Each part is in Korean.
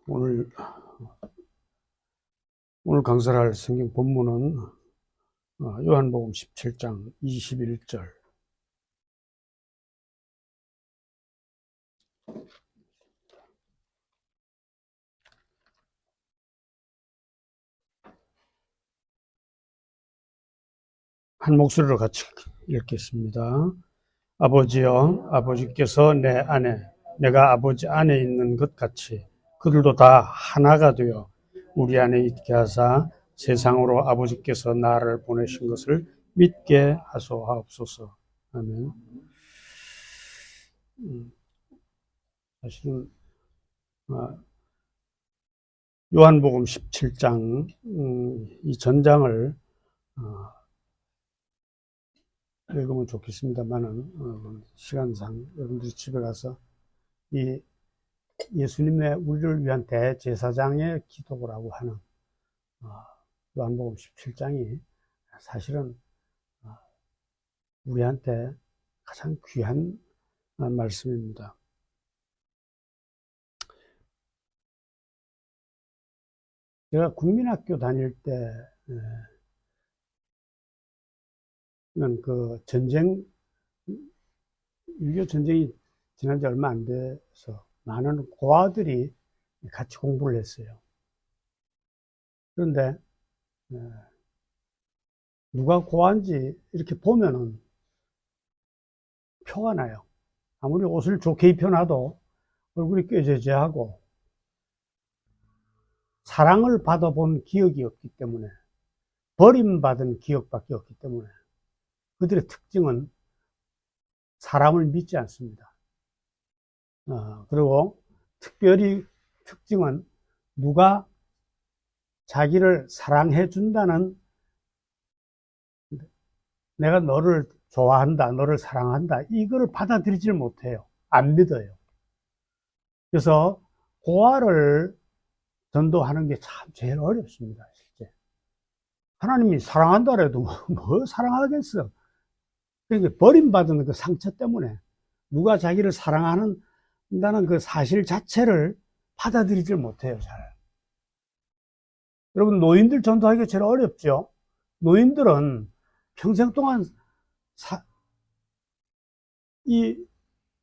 오늘 강설할 성경 본문은 요한복음 17장 21절. 한 목소리로 같이 읽겠습니다. 아버지여, 아버지께서 내 안에, 내가 아버지 안에 있는 것 같이 그들도 다 하나가 되어 우리 안에 있게 하사 세상으로 아버지께서 나를 보내신 것을 믿게 하소하옵소서. 아멘. 사실은 요한복음 17장 이 전장을 읽으면 좋겠습니다만은 시간상 여러분들이 집에 가서 이 예수님의 우리를 위한 대제사장의 기도라고 하는 요한복음 17장이 사실은 우리한테 가장 귀한 말씀입니다. 제가 국민학교 다닐 때는 그 전쟁, 6.25 전쟁이 지난 지 얼마 안 돼서 많은 고아들이 같이 공부를 했어요. 그런데 누가 고아인지 이렇게 보면은 표가 나요. 아무리 옷을 좋게 입혀놔도 얼굴이 꾀죄죄하고 사랑을 받아본 기억이 없기 때문에, 버림받은 기억밖에 없기 때문에 그들의 특징은 사람을 믿지 않습니다. 그리고 특별히 특징은 누가 자기를 사랑해 준다는, 내가 너를 좋아한다, 너를 사랑한다, 이거를 받아들이질 못해요. 안 믿어요. 그래서 고아를 전도하는 게 참 제일 어렵습니다, 실제. 하나님이 사랑한다 해도 뭐 사랑하겠어. 그러니까 버림받은 그 상처 때문에 누가 자기를 사랑한다는 그 사실 자체를 받아들이질 못해요, 잘. 여러분, 노인들 전도하기가 제일 어렵죠? 노인들은 평생 동안 이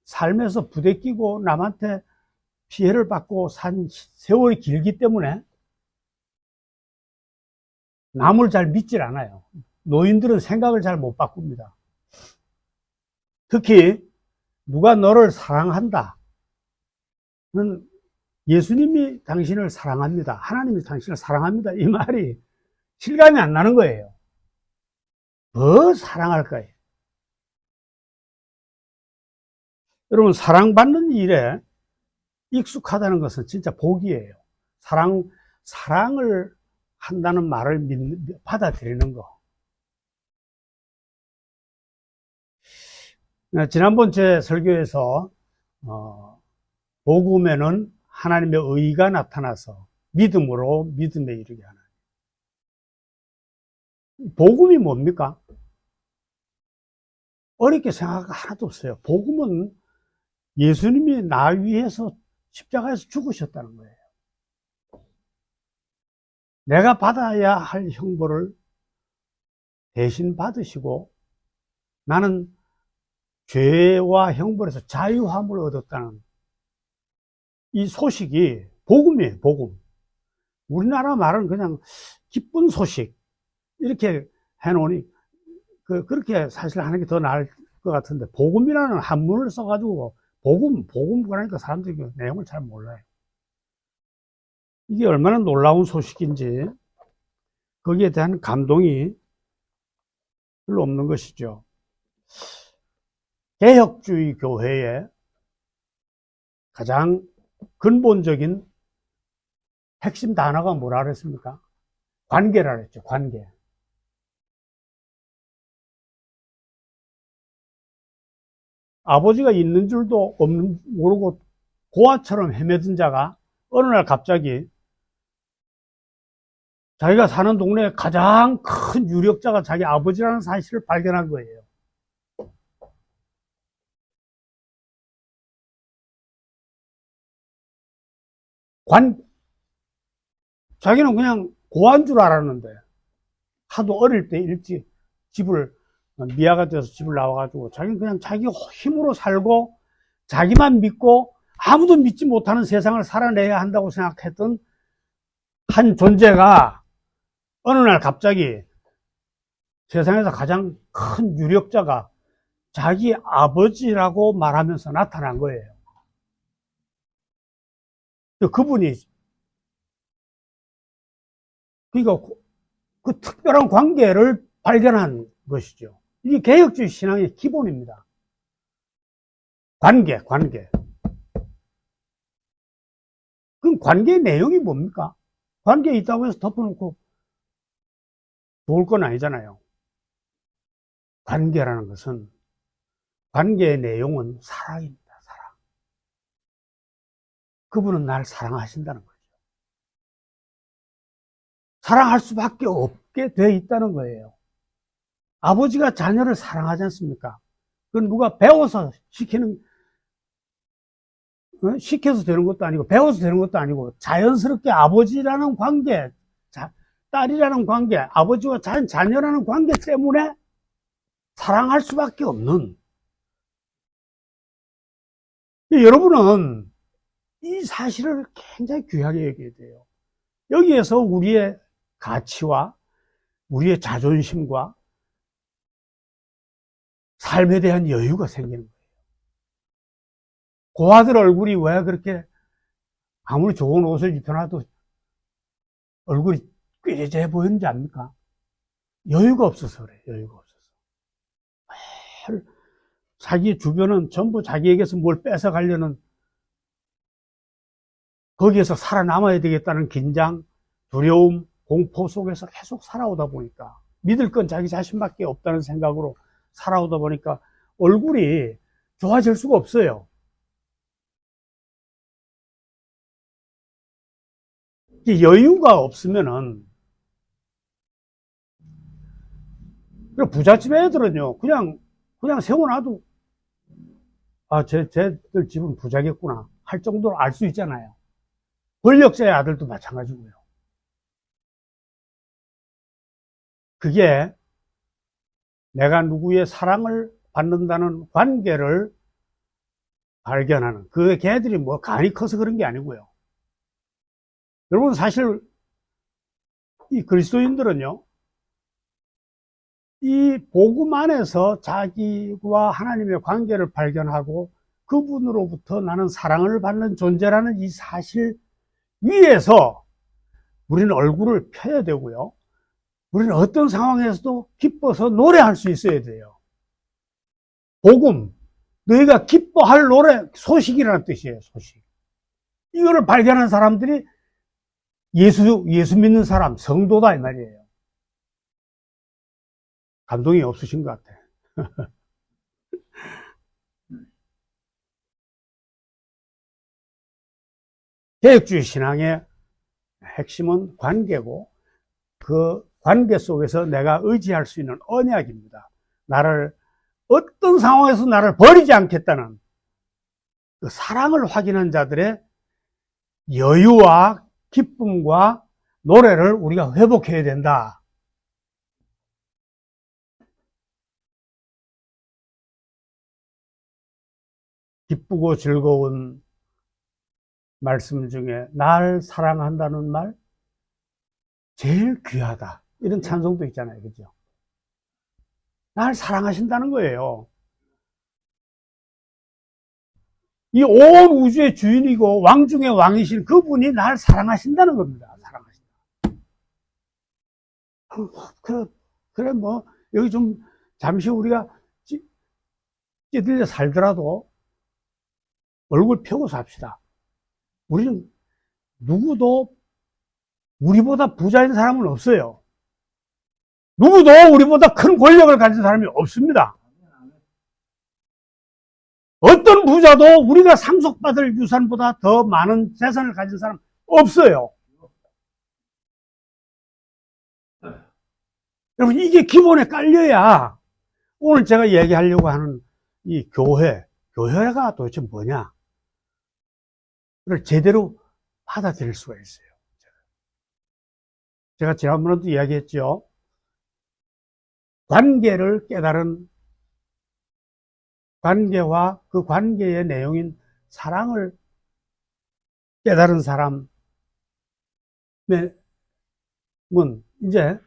삶에서 부대끼고 남한테 피해를 받고 산 세월이 길기 때문에 남을 잘 믿질 않아요. 노인들은 생각을 잘 못 바꿉니다. 특히 누가 너를 사랑한다, 예수님이 당신을 사랑합니다, 하나님이 당신을 사랑합니다, 이 말이 실감이 안 나는 거예요. 뭐 사랑할까요? 여러분, 사랑받는 일에 익숙하다는 것은 진짜 복이에요. 사랑을 한다는 말을 받아들이는 거. 지난번 제 설교에서 복음에는 하나님의 의가 나타나서 믿음으로 믿음에 이르게 하는. 복음이 뭡니까? 어렵게 생각할 거 하나도 없어요. 복음은 예수님이 나 위해서 십자가에서 죽으셨다는 거예요. 내가 받아야 할 형벌을 대신 받으시고 나는 죄와 형벌에서 자유함을 얻었다는 이 소식이 복음이에요, 복음. 우리나라 말은 그냥 기쁜 소식 이렇게 해놓으니 그렇게 사실 하는 게 더 나을 것 같은데, 복음이라는 한문을 써가지고 복음 그러니까 사람들이 그 내용을 잘 몰라요. 이게 얼마나 놀라운 소식인지 거기에 대한 감동이 별로 없는 것이죠. 개혁주의 교회의 가장 근본적인 핵심 단어가 뭐라 그랬습니까? 관계라 그랬죠, 관계. 아버지가 있는 줄도 모르고 고아처럼 헤매던 자가 어느 날 갑자기 자기가 사는 동네에 가장 큰 유력자가 자기 아버지라는 사실을 발견한 거예요. 자기는 그냥 고아인 줄 알았는데, 하도 어릴 때 일찍 미아가 돼서 집을 나와가지고, 자기는 그냥 자기 힘으로 살고, 자기만 믿고, 아무도 믿지 못하는 세상을 살아내야 한다고 생각했던 한 존재가, 어느 날 갑자기 세상에서 가장 큰 유력자가 자기 아버지라고 말하면서 나타난 거예요. 그분이, 그러니까 그 특별한 관계를 발견한 것이죠. 이게 개혁주의 신앙의 기본입니다. 관계. 그럼 관계의 내용이 뭡니까? 관계에 있다고 해서 덮어놓고 좋을 건 아니잖아요. 관계라는 것은, 관계의 내용은 사랑입니다. 사랑. 그분은 날 사랑하신다는 거죠. 사랑할 수밖에 없게 돼 있다는 거예요. 아버지가 자녀를 사랑하지 않습니까? 그건 누가 배워서 시켜서 되는 것도 아니고, 배워서 되는 것도 아니고, 자연스럽게 아버지라는 관계, 딸이라는 관계, 아버지와 자녀라는 관계 때문에 사랑할 수밖에 없는. 여러분은 이 사실을 굉장히 귀하게 여겨야 돼요. 여기에서 우리의 가치와 우리의 자존심과 삶에 대한 여유가 생기는 거예요. 고아들 얼굴이 왜 그렇게 아무리 좋은 옷을 입혀놔도 얼굴이 꾀죄해 보이는지 압니까? 여유가 없어서 그래요. 여유가 없어서. 자기 주변은 전부 자기에게서 뭘 뺏어가려는, 거기에서 살아남아야 되겠다는 긴장, 두려움, 공포 속에서 계속 살아오다 보니까, 믿을 건 자기 자신밖에 없다는 생각으로 살아오다 보니까 얼굴이 좋아질 수가 없어요. 여유가 없으면은, 부잣집 애들은요, 그냥 세워놔도, 쟤들 집은 부자겠구나 할 정도로 알 수 있잖아요. 권력자의 아들도 마찬가지고요. 그게 내가 누구의 사랑을 받는다는 관계를 발견하는, 그 걔들이 뭐 간이 커서 그런 게 아니고요. 여러분, 사실 이 그리스도인들은요, 이 복음 안에서 자기와 하나님의 관계를 발견하고 그분으로부터 나는 사랑을 받는 존재라는 이 사실 위에서 우리는 얼굴을 펴야 되고요. 우리는 어떤 상황에서도 기뻐서 노래할 수 있어야 돼요. 복음, 너희가 기뻐할 노래, 소식이라는 뜻이에요. 소식. 이거를 발견한 사람들이 예수 믿는 사람, 성도다 이 말이에요. 감동이 없으신 것 같아. 개혁주의 신앙의 핵심은 관계고, 그 관계 속에서 내가 의지할 수 있는 언약입니다. 어떤 상황에서 나를 버리지 않겠다는 그 사랑을 확인한 자들의 여유와 기쁨과 노래를 우리가 회복해야 된다. 기쁘고 즐거운 말씀 중에 날 사랑한다는 말, 제일 귀하다. 이런 찬송도 있잖아요. 그죠? 날 사랑하신다는 거예요. 이 온 우주의 주인이고 왕 중의 왕이신 그분이 날 사랑하신다는 겁니다. 사랑하신다. 그래, 뭐, 여기 좀, 잠시 우리가 찌들려 살더라도 얼굴 펴고 삽시다. 우리는 누구도 우리보다 부자인 사람은 없어요. 누구도 우리보다 큰 권력을 가진 사람이 없습니다. 어떤 부자도 우리가 상속받을 유산보다 더 많은 재산을 가진 사람 없어요. 여러분, 이게 기본에 깔려야 오늘 제가 얘기하려고 하는 이 교회가 도대체 뭐냐? 를 제대로 받아들일 수가 있어요. 제가 지난번에도 이야기했죠. 관계를 깨달은 관계와 그 관계의 내용인 사랑을 깨달은 사람은 이제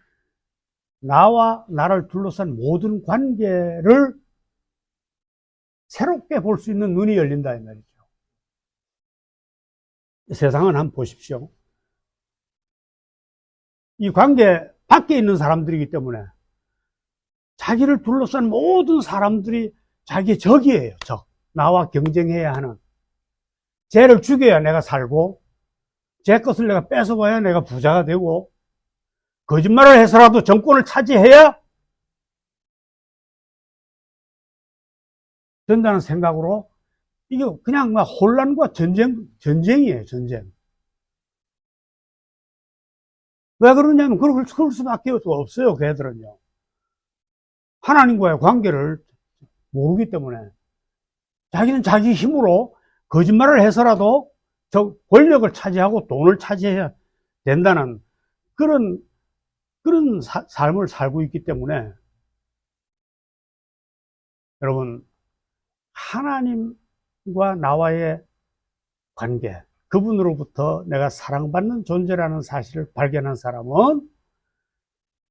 나와 나를 둘러싼 모든 관계를 새롭게 볼 수 있는 눈이 열린다 이 말이죠. 세상은 한번 보십시오. 이 관계 밖에 있는 사람들이기 때문에 자기를 둘러싼 모든 사람들이 자기의 적이에요. 적. 나와 경쟁해야 하는. 쟤를 죽여야 내가 살고, 쟤 것을 내가 뺏어봐야 내가 부자가 되고, 거짓말을 해서라도 정권을 차지해야 된다는 생각으로 이게 그냥 막 혼란과 전쟁이에요, 전쟁. 왜 그러냐면 그럴 수밖에 없어요, 그 애들은요. 하나님과의 관계를 모르기 때문에 자기는 자기 힘으로 거짓말을 해서라도 저 권력을 차지하고 돈을 차지해야 된다는 그런 삶을 살고 있기 때문에 여러분, 하나님과 나와의 관계, 그분으로부터 내가 사랑받는 존재라는 사실을 발견한 사람은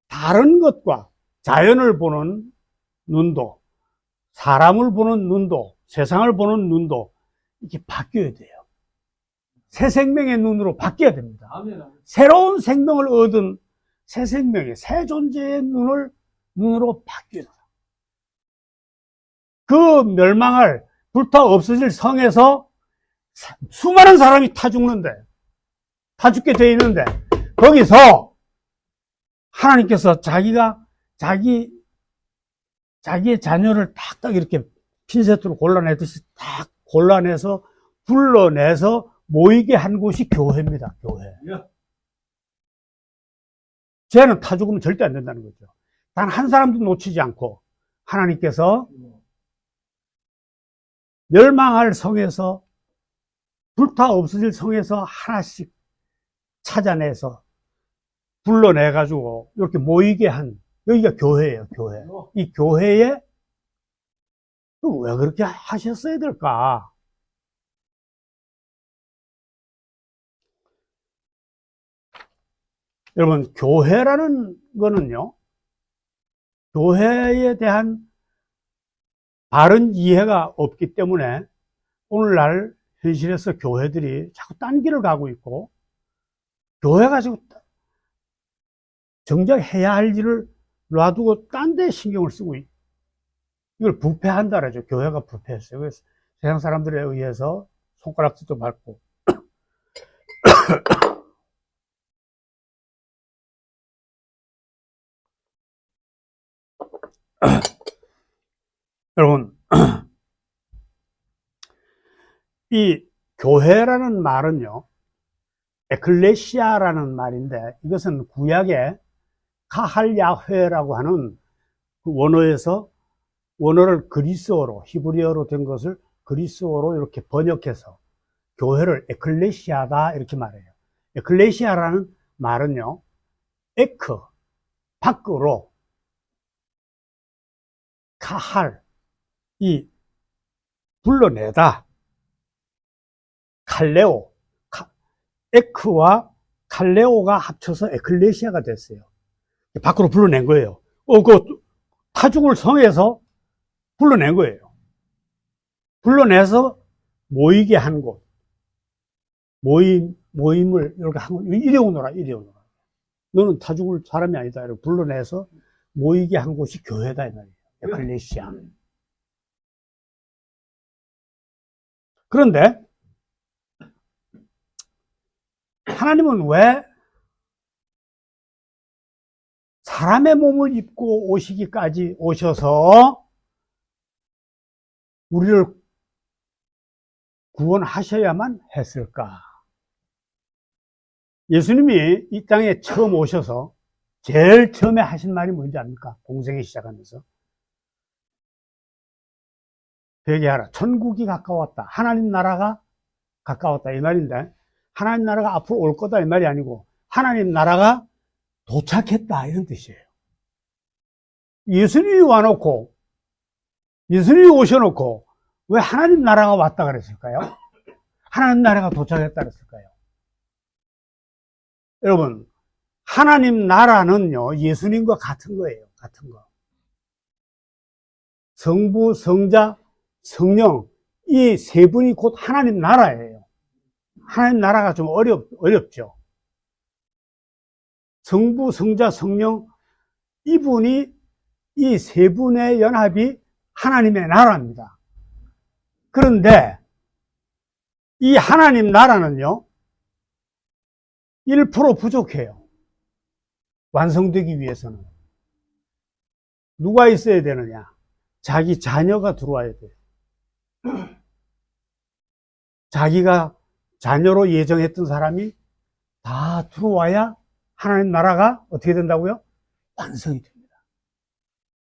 다른 것과 자연을 보는 눈도, 사람을 보는 눈도, 세상을 보는 눈도 이게 바뀌어야 돼요. 새 생명의 눈으로 바뀌어야 됩니다. 새로운 생명을 얻은 새 생명의, 새 존재의 눈으로 바뀌어야 돼요. 그 멸망할, 불타 없어질 성에서 수많은 사람이 타 죽게 돼 있는데, 거기서 하나님께서 자기의 자녀를 딱딱 이렇게 핀셋으로 골라내듯이 딱 골라내서 불러내서 모이게 한 곳이 교회입니다, 교회. 쟤는 타 죽으면 절대 안 된다는 거죠. 단 한 사람도 놓치지 않고 하나님께서 멸망할 성에서, 불타 없어질 성에서 하나씩 찾아내서 불러내가지고 이렇게 모이게 한, 여기가 교회예요, 교회. 이 교회에 왜 그렇게 하셨어야 될까? 여러분, 교회라는 거는요, 교회에 대한 바른 이해가 없기 때문에 오늘날 현실에서 교회들이 자꾸 딴 길을 가고 있고, 교회가 지금 정작 해야 할 일을 놔두고 딴 데 신경을 쓰고 이걸 부패한다 그러죠. 교회가 부패했어요. 그래서 세상 사람들에 의해서 손가락질도 받고. 여러분, 이 교회라는 말은요, 에클레시아라는 말인데, 이것은 구약의 카할야회라고 하는 그 원어를 그리스어로, 히브리어로 된 것을 그리스어로 이렇게 번역해서 교회를 에클레시아다 이렇게 말해요. 에클레시아라는 말은요, 에크, 밖으로, 카할, 이 불러내다, 칼레오, 에크와 칼레오가 합쳐서 에클레시아가 됐어요. 밖으로 불러낸 거예요. 그 타죽을 성에서 불러낸 거예요. 불러내서 모이게 한 곳. 모임을 이렇게 한 곳. 이리 오너라. 너는 타죽을 사람이 아니다. 이렇게 불러내서 모이게 한 곳이 교회다. 이 말이에요. 에클레시아. 그런데 하나님은 왜 사람의 몸을 입고 오시기까지 오셔서 우리를 구원하셔야만 했을까? 예수님이 이 땅에 처음 오셔서 제일 처음에 하신 말이 뭔지 압니까? 공생에 시작하면서 회개하라. 천국이 가까웠다. 하나님 나라가 가까웠다. 이 말인데, 하나님 나라가 앞으로 올 거다 이 말이 아니고 하나님 나라가 도착했다 이런 뜻이에요. 예수님이 와놓고 예수님이 오셔놓고 왜 하나님 나라가 왔다 그랬을까요? 하나님 나라가 도착했다 그랬을까요? 여러분, 하나님 나라는요, 예수님과 같은 거예요. 같은 거. 성부, 성자, 성령, 이 세 분이 곧 하나님 나라예요. 하나님 나라가 좀 어렵죠. 성부, 성자, 성령, 이분이 이 세 분의 연합이 하나님의 나라입니다. 그런데 이 하나님 나라는요, 1% 부족해요. 완성되기 위해서는. 누가 있어야 되느냐? 자기 자녀가 들어와야 돼요. 자기가 자녀로 예정했던 사람이 다 들어와야 하나님 나라가 어떻게 된다고요? 완성이 됩니다.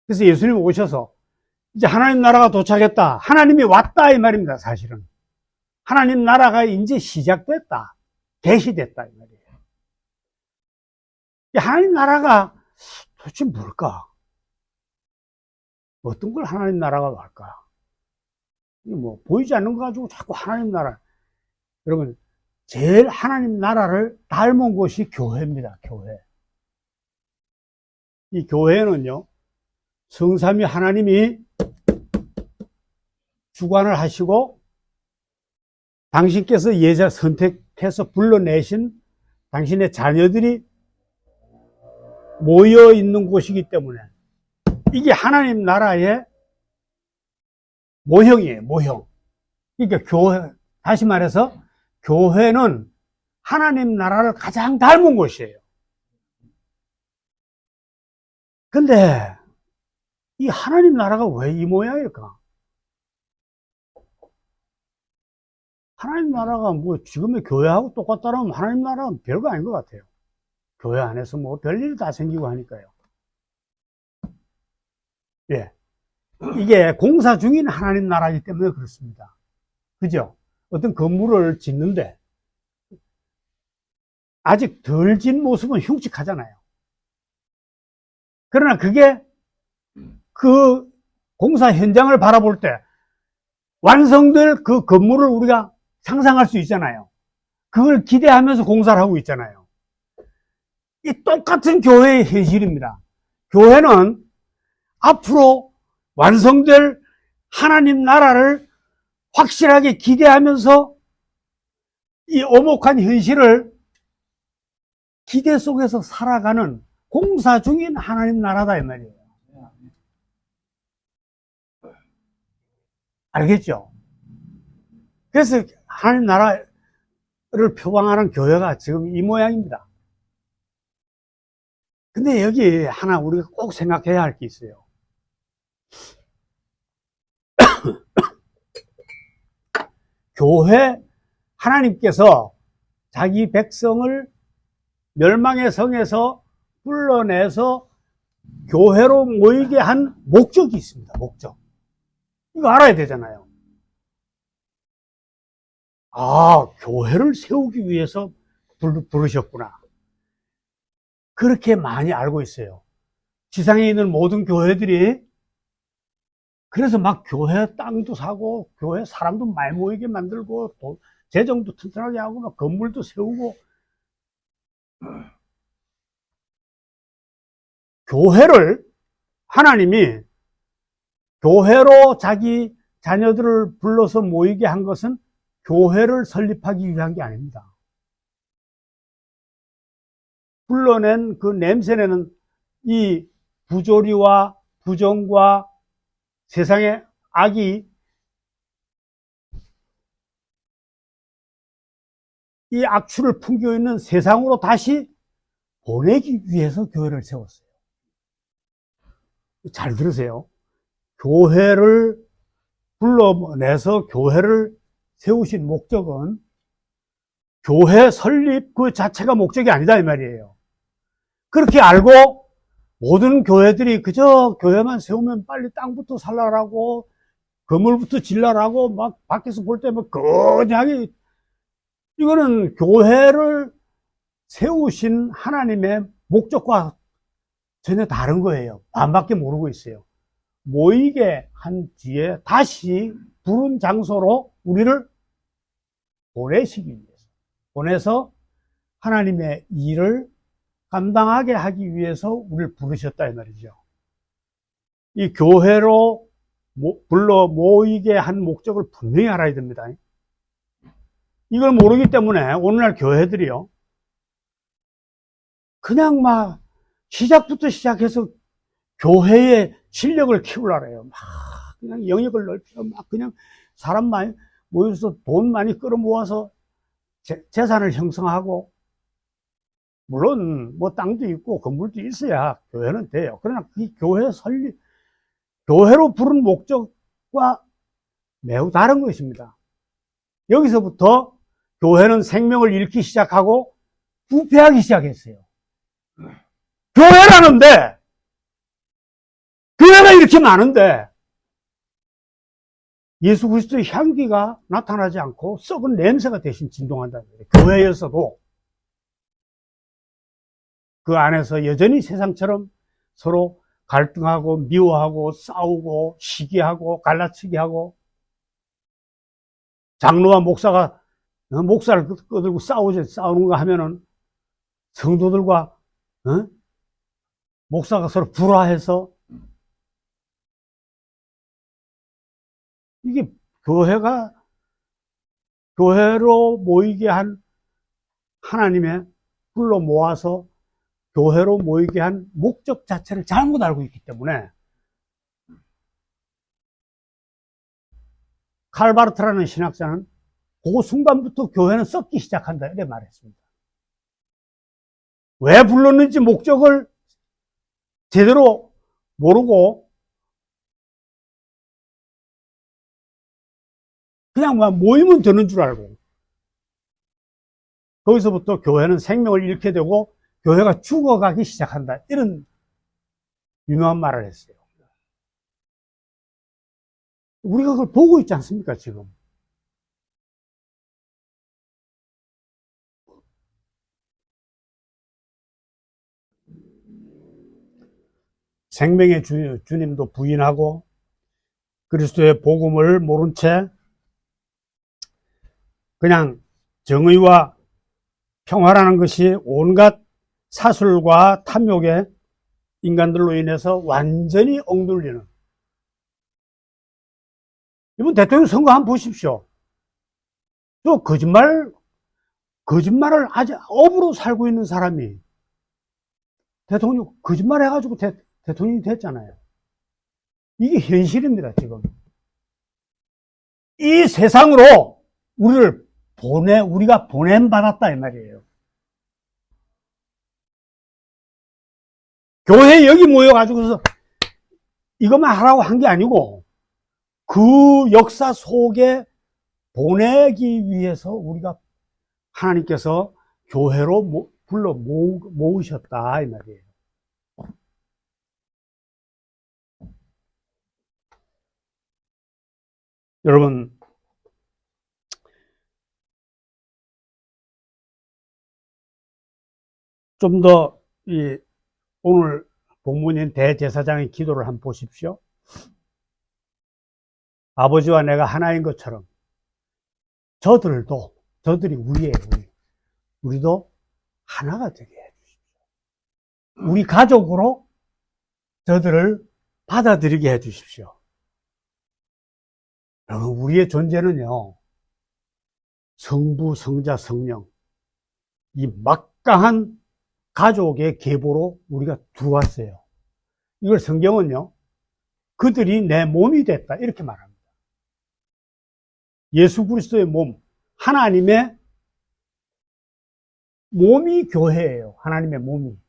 그래서 예수님 오셔서 이제 하나님 나라가 도착했다. 하나님이 왔다 이 말입니다. 사실은. 하나님 나라가 이제 시작됐다. 개시됐다 이 말이에요. 하나님 나라가 도대체 뭘까? 어떤 걸 하나님 나라가 할까? 뭐 보이지 않는 거 가지고 자꾸 하나님 나라. 여러분, 제일 하나님 나라를 닮은 곳이 교회입니다. 교회. 이 교회는요, 성삼위 하나님이 주관을 하시고 당신께서 예자 선택해서 불러내신 당신의 자녀들이 모여 있는 곳이기 때문에 이게 하나님 나라의 모형이에요. 모형. 그러니까 교회, 다시 말해서 교회는 하나님 나라를 가장 닮은 곳이에요. 근데 이 하나님 나라가 왜 이 모양일까? 하나님 나라가 뭐 지금의 교회하고 똑같다면 하나님 나라는 별거 아닌 것 같아요. 교회 안에서 뭐 별일이 다 생기고 하니까요. 예. 이게 공사 중인 하나님 나라이기 때문에 그렇습니다. 그죠? 어떤 건물을 짓는데 아직 덜 진 모습은 흉측하잖아요. 그러나 그게 그 공사 현장을 바라볼 때 완성될 그 건물을 우리가 상상할 수 있잖아요. 그걸 기대하면서 공사를 하고 있잖아요. 이 똑같은 교회의 현실입니다. 교회는 앞으로 완성될 하나님 나라를 확실하게 기대하면서 이 오목한 현실을 기대 속에서 살아가는 공사 중인 하나님 나라다 이 말이에요. 알겠죠? 그래서 하나님 나라를 표방하는 교회가 지금 이 모양입니다. 근데 여기 하나 우리가 꼭 생각해야 할 게 있어요. 교회, 하나님께서 자기 백성을 멸망의 성에서 불러내서 교회로 모이게 한 목적이 있습니다. 목적. 이거 알아야 되잖아요. 아, 교회를 세우기 위해서 부르셨구나. 그렇게 많이 알고 있어요. 지상에 있는 모든 교회들이 그래서 막 교회 땅도 사고 교회 사람도 많이 모이게 만들고 또 재정도 튼튼하게 하고 막 건물도 세우고 교회를 하나님이 교회로 자기 자녀들을 불러서 모이게 한 것은 교회를 설립하기 위한 게 아닙니다. 불러낸 그 냄새내는 이 부조리와 부정과 세상의 악이 이 악취를 풍기고 있는 세상으로 다시 보내기 위해서 교회를 세웠어요. 잘 들으세요. 교회를 불러내서 교회를 세우신 목적은 교회 설립 그 자체가 목적이 아니다 이 말이에요. 그렇게 알고 모든 교회들이 그저 교회만 세우면 빨리 땅부터 살라라고 건물부터 질라라고 막 밖에서 볼 때 막 거대하게 이거는 교회를 세우신 하나님의 목적과 전혀 다른 거예요. 반밖에 모르고 있어요. 모이게 한 뒤에 다시 부른 장소로 우리를 보내시기 위해서, 보내서 하나님의 일을 감당하게 하기 위해서 우리를 부르셨다 이 말이죠. 이 교회로 불러 모이게 한 목적을 분명히 알아야 됩니다. 이걸 모르기 때문에 오늘날 교회들이요, 그냥 막 시작부터 시작해서 교회의 실력을 키우려고 해요. 막 그냥 영역을 넓혀, 막 그냥 사람 많이 모여서 돈 많이 끌어모아서 재산을 형성하고, 물론 뭐 땅도 있고 건물도 있어야 교회는 돼요. 그러나 이 교회 설립, 교회로 부른 목적과 매우 다른 것입니다. 여기서부터 교회는 생명을 잃기 시작하고 부패하기 시작했어요. 교회라는데, 교회가 이렇게 많은데 예수 그리스도의 향기가 나타나지 않고 썩은 냄새가 대신 진동한다는 거예요. 교회에서도 그 안에서 여전히 세상처럼 서로 갈등하고 미워하고 싸우고 시기하고 갈라치기 하고, 장로와 목사가 목사를 끄들고 싸우는 거 하면은 성도들과 목사가 서로 불화해서, 이게 교회로 모이게 한 하나님의 불러 모아서 교회로 모이게 한 목적 자체를 잘못 알고 있기 때문에, 칼바르트라는 신학자는 그 순간부터 교회는 썩기 시작한다 이렇게 말했습니다. 왜 불렀는지 목적을 제대로 모르고 그냥 모이면 되는 줄 알고, 거기서부터 교회는 생명을 잃게 되고 교회가 죽어가기 시작한다, 이런 유명한 말을 했어요. 우리가 그걸 보고 있지 않습니까, 지금? 생명의 주님도 부인하고 그리스도의 복음을 모른 채 그냥 정의와 평화라는 것이 온갖 사술과 탐욕에 인간들로 인해서 완전히 억눌리는, 이번 대통령 선거 한번 보십시오. 또 거짓말을 아주 업으로 살고 있는 사람이 대통령 거짓말 해가지고 대통령이 됐잖아요. 이게 현실입니다, 지금. 이 세상으로 우리가 보냄받았다, 이 말이에요. 교회 여기 모여가지고서 이것만 하라고 한 게 아니고, 그 역사 속에 보내기 위해서 하나님께서 교회로 불러 모으셨다, 이 말이에요. 여러분, 좀 더 오늘 본문인 대제사장의 기도를 한번 보십시오. 아버지와 내가 하나인 것처럼 저들이 우리예요. 우리도 하나가 되게 해주십시오. 우리 가족으로 저들을 받아들이게 해주십시오. 여러분, 우리의 존재는요, 성부, 성자, 성령, 이 막강한 가족의 계보로 우리가 들어왔어요. 이걸 성경은요, 그들이 내 몸이 됐다, 이렇게 말합니다. 예수 그리스도의 몸, 하나님의 몸이 교회예요. 하나님의 몸이.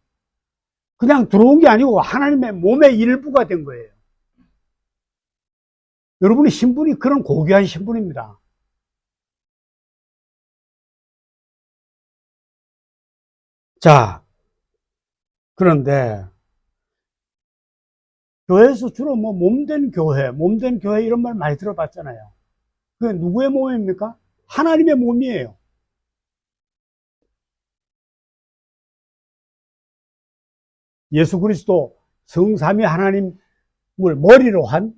그냥 들어온 게 아니고 하나님의 몸의 일부가 된 거예요. 여러분의 신분이 그런 고귀한 신분입니다. 자, 그런데 교회에서 주로 몸된 교회 이런 말 많이 들어봤잖아요. 그게 누구의 몸입니까? 하나님의 몸이에요. 예수 그리스도 성삼위 하나님을 머리로 한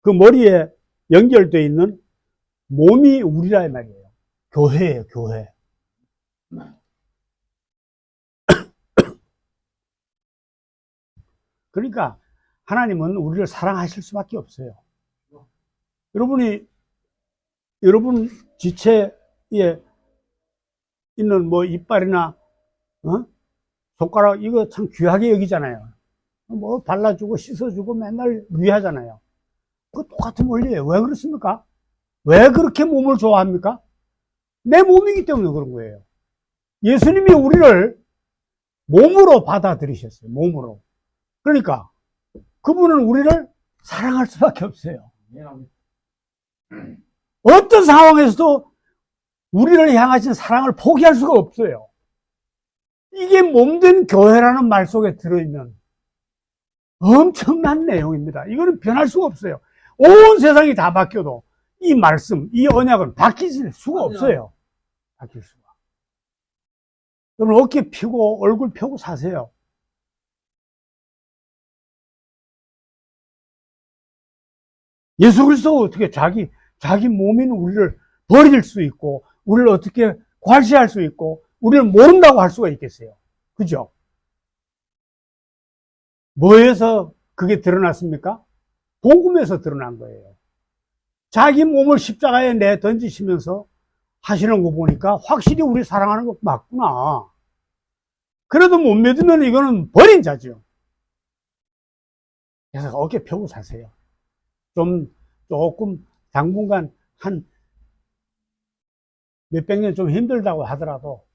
그 머리에 연결되어 있는 몸이 우리라 이 말이에요. 교회예요, 교회. 그러니까 하나님은 우리를 사랑하실 수밖에 없어요. 여러분 지체에 있는 뭐 이빨이나 손가락 이거 참 귀하게 여기잖아요. 뭐 발라주고 씻어주고 맨날 위하잖아요. 그 똑같은 원리예요. 왜 그렇습니까? 왜 그렇게 몸을 좋아합니까? 내 몸이기 때문에 그런 거예요. 예수님이 우리를 몸으로 받아들이셨어요. 몸으로. 그러니까 그분은 우리를 사랑할 수밖에 없어요. 어떤 상황에서도 우리를 향하신 사랑을 포기할 수가 없어요. 이게 몸된 교회라는 말 속에 들어있는 엄청난 내용입니다. 이거는 변할 수가 없어요. 온 세상이 다 바뀌어도 이 말씀, 이 언약은 바뀔 수가 없어요. 바뀔 수가. 여러분 어깨 펴고 얼굴 펴고 사세요. 예수 그리스도가 어떻게 자기 몸인 우리를 버릴 수 있고 우리를 어떻게 괄시할 수 있고 우리를 모른다고 할 수가 있겠어요. 그죠? 뭐에서 그게 드러났습니까? 복음에서 드러난 거예요. 자기 몸을 십자가에 내 던지시면서 하시는 거 보니까 확실히 우리 사랑하는 거 맞구나. 그래도 못 믿으면 이거는 버린 자죠. 그래서 어깨 펴고 사세요. 조금 당분간 한 몇백 년 좀 힘들다고 하더라도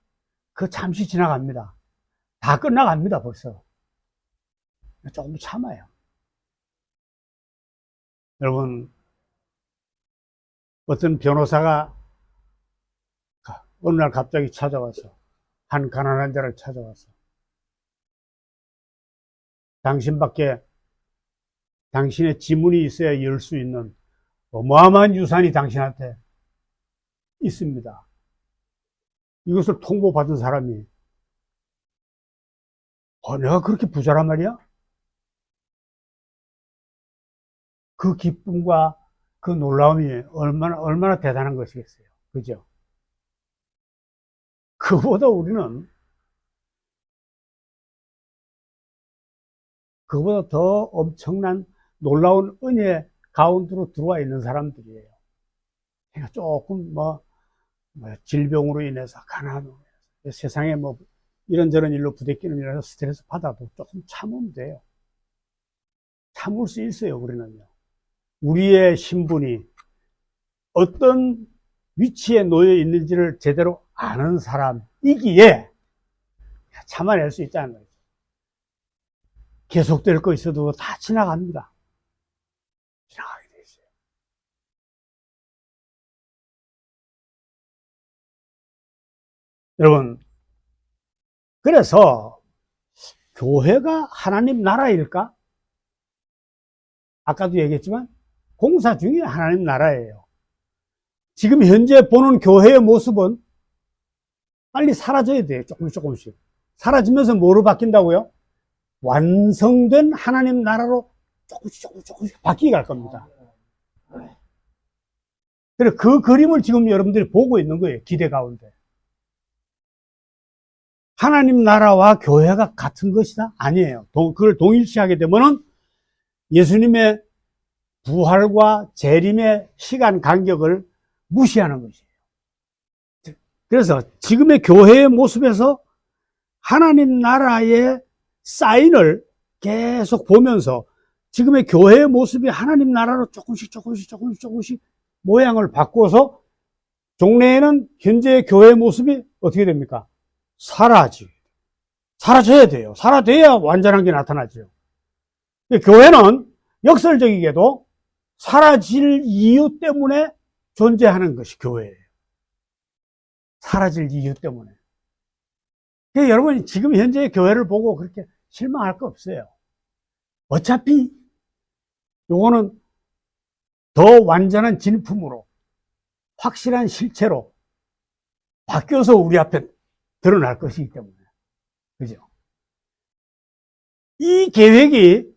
그 잠시 지나갑니다. 다 끝나갑니다, 벌써. 조금 참아요. 여러분, 어떤 변호사가 어느 날 갑자기 찾아와서 한 가난한 자를 찾아와서 당신의 지문이 있어야 열 수 있는 어마어마한 유산이 당신한테 있습니다. 이것을 통보받은 사람이 내가 그렇게 부자란 말이야? 그 기쁨과 그 놀라움이 얼마나 대단한 것이겠어요. 그죠? 그보다 더 엄청난 놀라운 은혜 가운데로 들어와 있는 사람들이에요. 그러니까 조금 질병으로 인해서 가난으로 인해서 세상에 이런저런 일로 부대끼는 일에서 스트레스 받아도 조금 참으면 돼요. 참을 수 있어요, 우리는요. 우리의 신분이 어떤 위치에 놓여 있는지를 제대로 아는 사람이기에 참아낼 수 있다는 거죠. 계속될 거 있어도 다 지나갑니다. 지나가게 돼 있어요. 여러분, 그래서 교회가 하나님 나라일까? 아까도 얘기했지만 공사 중에 하나님 나라예요. 지금 현재 보는 교회의 모습은 빨리 사라져야 돼요. 조금씩. 사라지면서 뭐로 바뀐다고요? 완성된 하나님 나라로 조금씩 바뀌게 갈 겁니다. 그래서 그 그림을 지금 여러분들이 보고 있는 거예요. 기대 가운데. 하나님 나라와 교회가 같은 것이다? 아니에요. 그걸 동일시하게 되면은 예수님의 부활과 재림의 시간 간격을 무시하는 것이에요. 그래서 지금의 교회의 모습에서 하나님 나라의 사인을 계속 보면서 지금의 교회의 모습이 하나님 나라로 조금씩 모양을 바꿔서 종래에는 현재의 교회의 모습이 어떻게 됩니까? 사라져야 돼요. 사라져야 완전한 게 나타나죠. 교회는 역설적이게도 사라질 이유 때문에 존재하는 것이 교회예요. 사라질 이유 때문에. 그러니까 여러분이 지금 현재의 교회를 보고 그렇게 실망할 거 없어요. 어차피 요거는 더 완전한 진품으로 확실한 실체로 바뀌어서 우리 앞에 드러날 것이기 때문에. 그죠? 이 계획이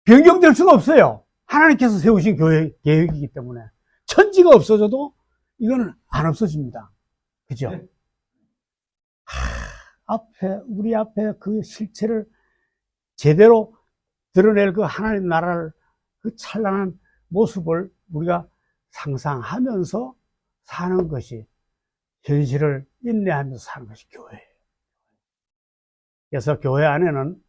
변경될 수가 없어요. 하나님께서 세우신 계획이기 때문에. 천지가 없어져도 이거는 안 없어집니다. 그죠? 네. 우리 앞에 그 실체를 제대로 드러낼 그 하나님 나라를, 그 찬란한 모습을 우리가 상상하면서 사는 것이, 현실을 인내하면서 사는 것이 교회예요. 그래서 교회 안에는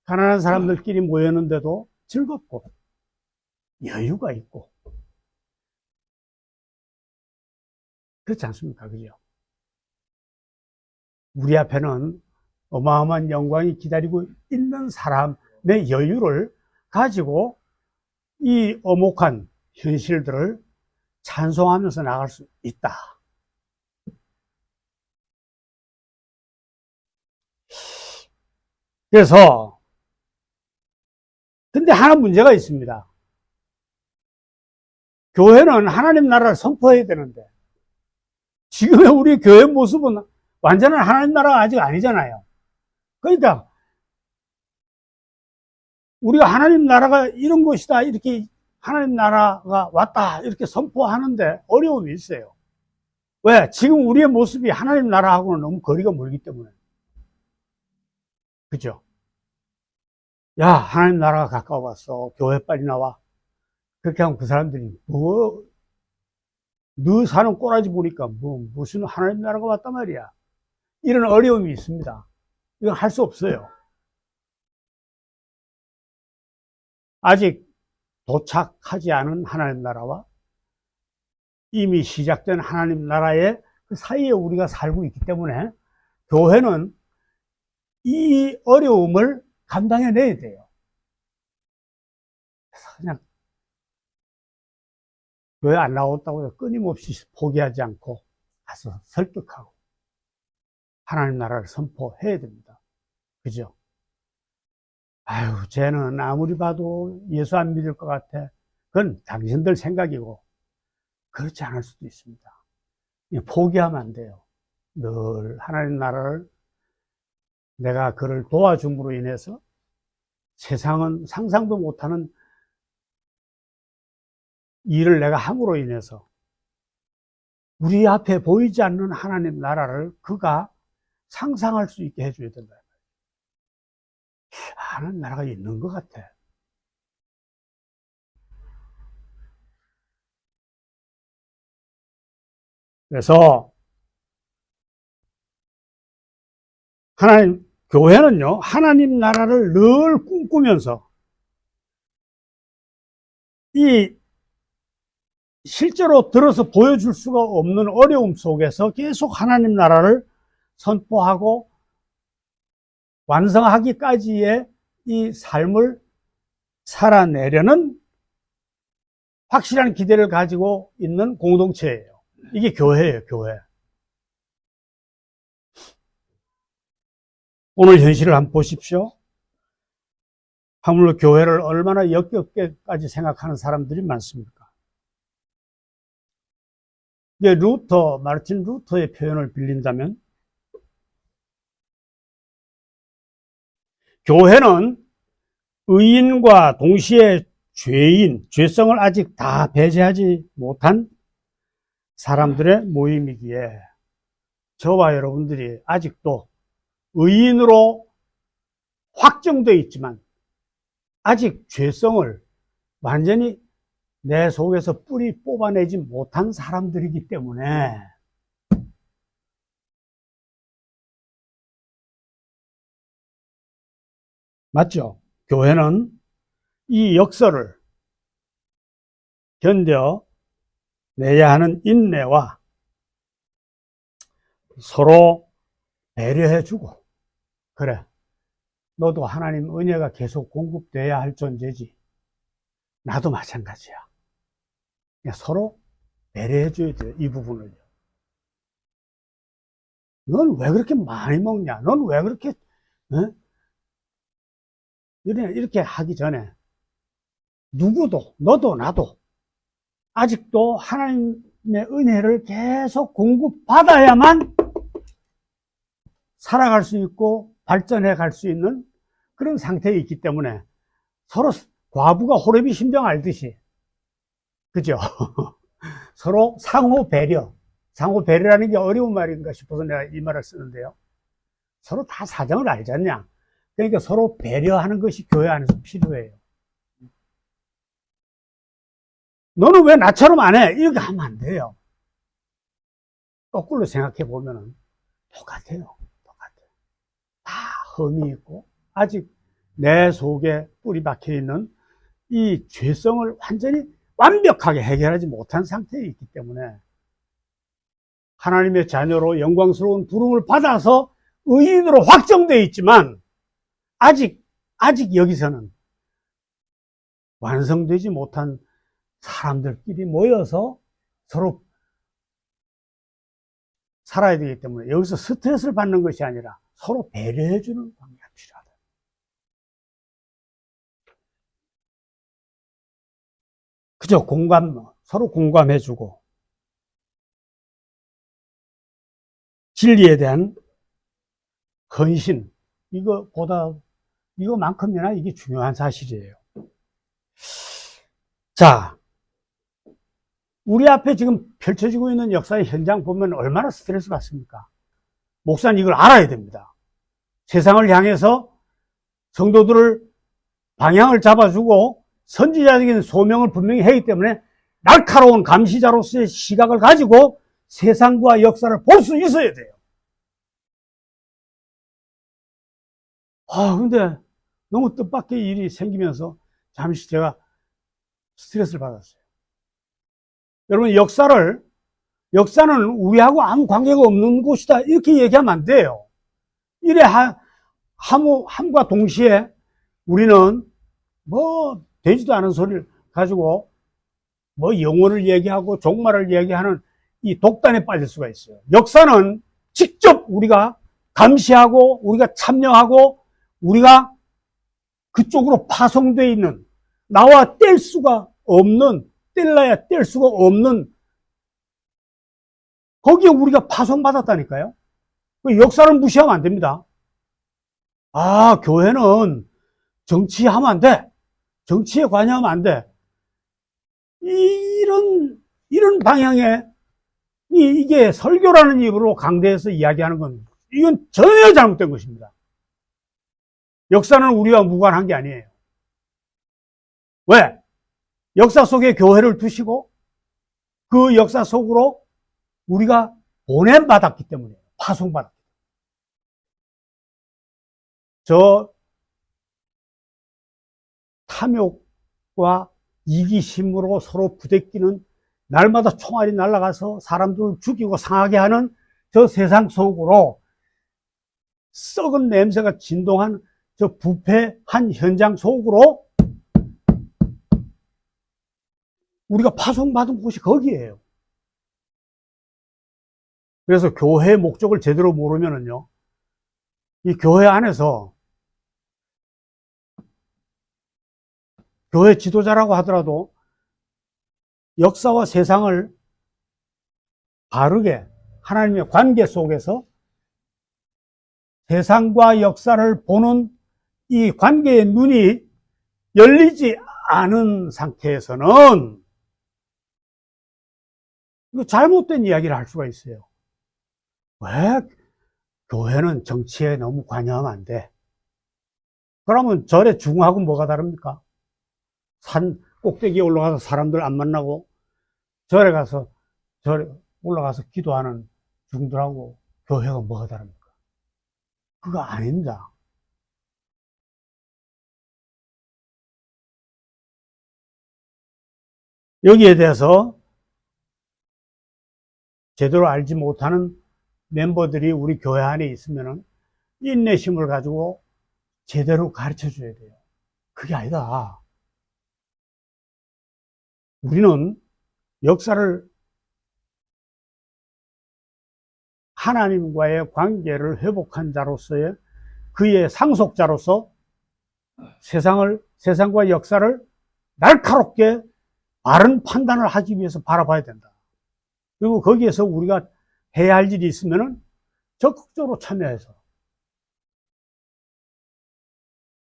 가난한 사람들끼리 모였는데도 즐겁고 여유가 있고, 그렇지 않습니까? 그죠? 우리 앞에는 어마어마한 영광이 기다리고 있는 사람의 여유를 가지고 이 엄혹한 현실들을 찬송하면서 나갈 수 있다. 그래서 근데 하나 문제가 있습니다. 교회는 하나님 나라를 선포해야 되는데 지금의 우리 교회 모습은 완전한 하나님 나라가 아직 아니잖아요. 그러니까 우리가 하나님 나라가 이런 것이다, 이렇게 하나님 나라가 왔다 이렇게 선포하는데 어려움이 있어요. 왜? 지금 우리의 모습이 하나님 나라하고는 너무 거리가 멀기 때문에. 그죠? 야, 하나님 나라가 가까워 왔어. 교회 빨리 나와. 그렇게 하면 그 사람들이 너 사는 꼬라지 보니까 무슨 하나님 나라가 왔단 말이야. 이런 어려움이 있습니다. 이건 할 수 없어요. 아직 도착하지 않은 하나님 나라와 이미 시작된 하나님 나라의 그 사이에 우리가 살고 있기 때문에 교회는 이 어려움을 감당해내야 돼요. 그래서 그냥 교회 안 나왔다고 해서 끊임없이 포기하지 않고 가서 설득하고 하나님 나라를 선포해야 됩니다. 그죠? 아유, 쟤는 아무리 봐도 예수 안 믿을 것 같아. 그건 당신들 생각이고 그렇지 않을 수도 있습니다. 포기하면 안 돼요. 늘 하나님 나라를 내가 그를 도와줌으로 인해서 세상은 상상도 못하는 일을 내가 함으로 인해서 우리 앞에 보이지 않는 하나님 나라를 그가 상상할 수 있게 해줘야 된다. 하나님 나라가 있는 것 같아. 그래서 교회는요, 하나님 나라를 늘 꿈꾸면서 이 실제로 들어서 보여줄 수가 없는 어려움 속에서 계속 하나님 나라를 선포하고 완성하기까지의 이 삶을 살아내려는 확실한 기대를 가지고 있는 공동체예요. 이게 교회예요, 교회. 오늘 현실을 한번 보십시오. 하물며 교회를 얼마나 역겹게까지 생각하는 사람들이 많습니까? 이게 마르틴 루터의 표현을 빌린다면, 교회는 의인과 동시에 죄성을 아직 다 배제하지 못한 사람들의 모임이기에 저와 여러분들이 아직도 의인으로 확정되어 있지만 아직 죄성을 완전히 내 속에서 뿌리 뽑아내지 못한 사람들이기 때문에 맞죠? 교회는 이 역설을 견뎌내야 하는 인내와 서로 배려해주고, 그래, 너도 하나님 은혜가 계속 공급돼야 할 존재지. 나도 마찬가지야. 서로 배려해줘야 돼요, 이 부분을요. 넌 왜 그렇게 많이 먹냐? 넌 왜 그렇게, 이렇게 하기 전에 너도 나도 아직도 하나님의 은혜를 계속 공급받아야만 살아갈 수 있고 발전해 갈 수 있는 그런 상태에 있기 때문에 서로 과부가 호래비 심정 알듯이, 그죠? 서로 상호 배려. 상호 배려라는 게 어려운 말인가 싶어서 내가 이 말을 쓰는데요. 서로 다 사정을 알지 않냐? 그러니까 서로 배려하는 것이 교회 안에서 필요해요. 너는 왜 나처럼 안 해? 이렇게 하면 안 돼요. 거꾸로 생각해 보면은 똑같아요. 똑같아요. 다 흠이 있고 아직 내 속에 뿌리 박혀 있는 이 죄성을 완전히 완벽하게 해결하지 못한 상태에 있기 때문에 하나님의 자녀로 영광스러운 부름을 받아서 의인으로 확정되어 있지만 아직 여기서는 완성되지 못한 사람들끼리 모여서 서로 살아야 되기 때문에 여기서 스트레스를 받는 것이 아니라 서로 배려해주는 관계가 필요하다. 그죠? 서로 공감해주고 진리에 대한 헌신, 이거만큼이나 이게 중요한 사실이에요. 자, 우리 앞에 지금 펼쳐지고 있는 역사의 현장 보면 얼마나 스트레스 받습니까? 목사는 이걸 알아야 됩니다. 세상을 향해서 성도들을 방향을 잡아주고 선지자적인 소명을 분명히 하기 때문에 날카로운 감시자로서의 시각을 가지고 세상과 역사를 볼 수 있어야 돼요. 근데 너무 뜻밖의 일이 생기면서 잠시 제가 스트레스를 받았어요. 여러분, 역사는 우리하고 아무 관계가 없는 곳이다. 이렇게 얘기하면 안 돼요. 이래 함과 동시에 우리는 되지도 않은 소리를 가지고 영혼을 얘기하고 종말을 얘기하는 이 독단에 빠질 수가 있어요. 역사는 직접 우리가 감시하고 우리가 참여하고 우리가 그쪽으로 파송되어 있는 나와 뗄 수가 없는 뗄래야 뗄 수가 없는 거기에 우리가 파송받았다니까요. 역사를 무시하면 안 됩니다. 교회는 정치하면 안 돼. 정치에 관여하면 안 돼. 이런 방향의 이게 설교라는 입으로 강대에서 이야기하는 건 이건 전혀 잘못된 것입니다. 역사는 우리와 무관한 게 아니에요. 왜? 역사 속에 교회를 두시고 그 역사 속으로 우리가 보냄받았기 때문이에요. 파송받았기 때문에. 저 탐욕과 이기심으로 서로 부대끼는 날마다 총알이 날아가서 사람들을 죽이고 상하게 하는 저 세상 속으로 썩은 냄새가 진동한 저 부패한 현장 속으로 우리가 파송받은 곳이 거기에요. 그래서 교회의 목적을 제대로 모르면은요, 이 교회 안에서 교회 지도자라고 하더라도 역사와 세상을 바르게 하나님의 관계 속에서 세상과 역사를 보는 이 관계의 눈이 열리지 않은 상태에서는 이거 잘못된 이야기를 할 수가 있어요. 왜 교회는 정치에 너무 관여하면 안 돼? 그러면 절의 중하고 뭐가 다릅니까? 산 꼭대기에 올라가서 사람들 안 만나고 절에 올라가서 기도하는 중들하고 교회가 뭐가 다릅니까? 그거 아닙니다. 여기에 대해서 제대로 알지 못하는 멤버들이 우리 교회 안에 있으면은 인내심을 가지고 제대로 가르쳐 줘야 돼요. 그게 아니다. 우리는 역사를 하나님과의 관계를 회복한 자로서의 그의 상속자로서 세상과 역사를 날카롭게 바른 판단을 하기 위해서 바라봐야 된다. 그리고 거기에서 우리가 해야 할 일이 있으면은 적극적으로 참여해서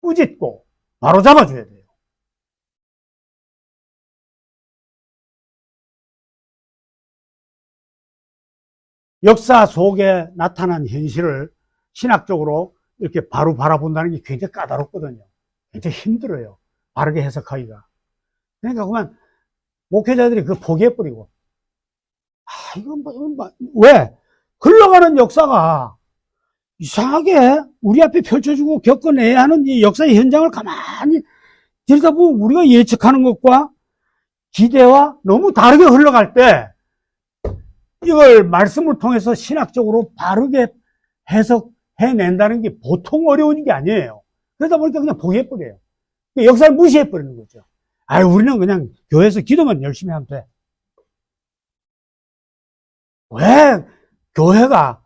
꾸짖고 바로 잡아줘야 돼요. 역사 속에 나타난 현실을 신학적으로 이렇게 바로 바라본다는 게 굉장히 까다롭거든요. 굉장히 힘들어요. 바르게 해석하기가. 그러니까 그만 목회자들이 그걸 포기해버리고, 이건 왜? 흘러가는 역사가 이상하게 우리 앞에 펼쳐주고 겪어내야 하는 이 역사의 현장을 가만히 들여다보면 우리가 예측하는 것과 기대와 너무 다르게 흘러갈 때 이걸 말씀을 통해서 신학적으로 바르게 해석해낸다는 게 보통 어려운 게 아니에요. 그러다 보니까 그냥 포기해버려요. 역사를 무시해버리는 거죠. 우리는 그냥 교회에서 기도만 열심히 하면 돼. 왜 교회가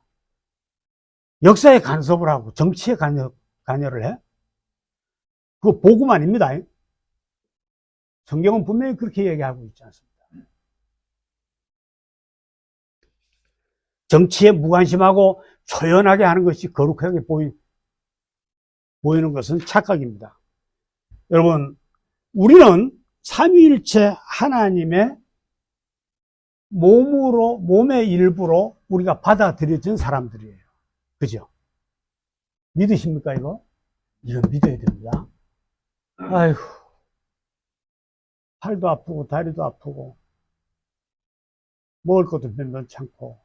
역사에 간섭을 하고 정치에 관여를 해? 그거 복음 아닙니다. 성경은 분명히 그렇게 얘기하고 있지 않습니까? 정치에 무관심하고 초연하게 하는 것이 거룩하게 보이는 것은 착각입니다. 여러분, 우리는 삼위일체 하나님의 몸의 일부로 우리가 받아들여진 사람들이에요. 그죠? 믿으십니까, 이거? 이건 믿어야 됩니다. 아이고, 팔도 아프고, 다리도 아프고, 먹을 것도 몇몇 참고,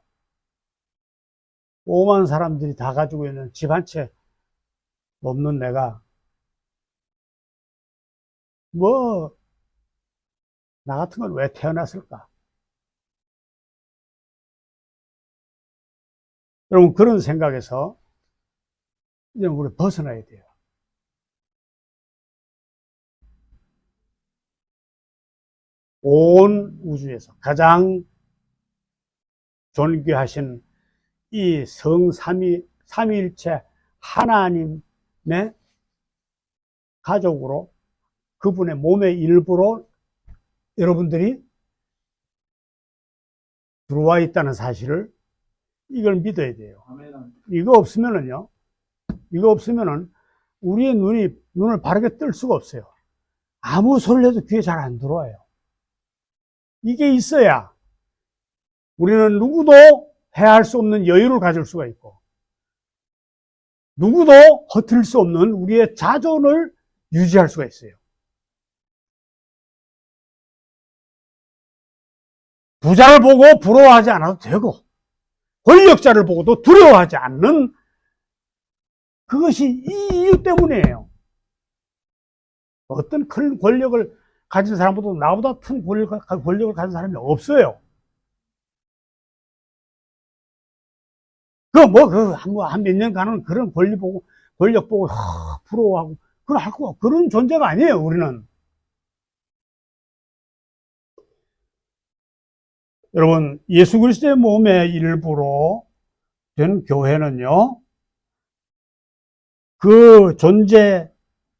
오만 사람들이 다 가지고 있는 집 한 채 없는 내가, 나 같은 건 왜 태어났을까? 여러분, 그런 생각에서 이제 우리 벗어나야 돼요. 온 우주에서 가장 존귀하신 이 삼위일체 하나님의 가족으로 그분의 몸의 일부로 여러분들이 들어와 있다는 사실을 이걸 믿어야 돼요. 이거 없으면은 우리의 눈을 바르게 뜰 수가 없어요. 아무 소리를 해도 귀에 잘 안 들어와요. 이게 있어야 우리는 누구도 해할 수 없는 여유를 가질 수가 있고, 누구도 허틀 수 없는 우리의 자존을 유지할 수가 있어요. 부자를 보고 부러워하지 않아도 되고, 권력자를 보고도 두려워하지 않는 그것이 이 이유 때문이에요. 어떤 큰 권력을 가진 사람보다 나보다 큰 권력을 가진 사람이 없어요. 한 몇 년간은 그런 권력 보고, 부러워하고, 그런 존재가 아니에요, 우리는. 여러분, 예수 그리스도의 몸의 일부로 된 교회는요, 그 존재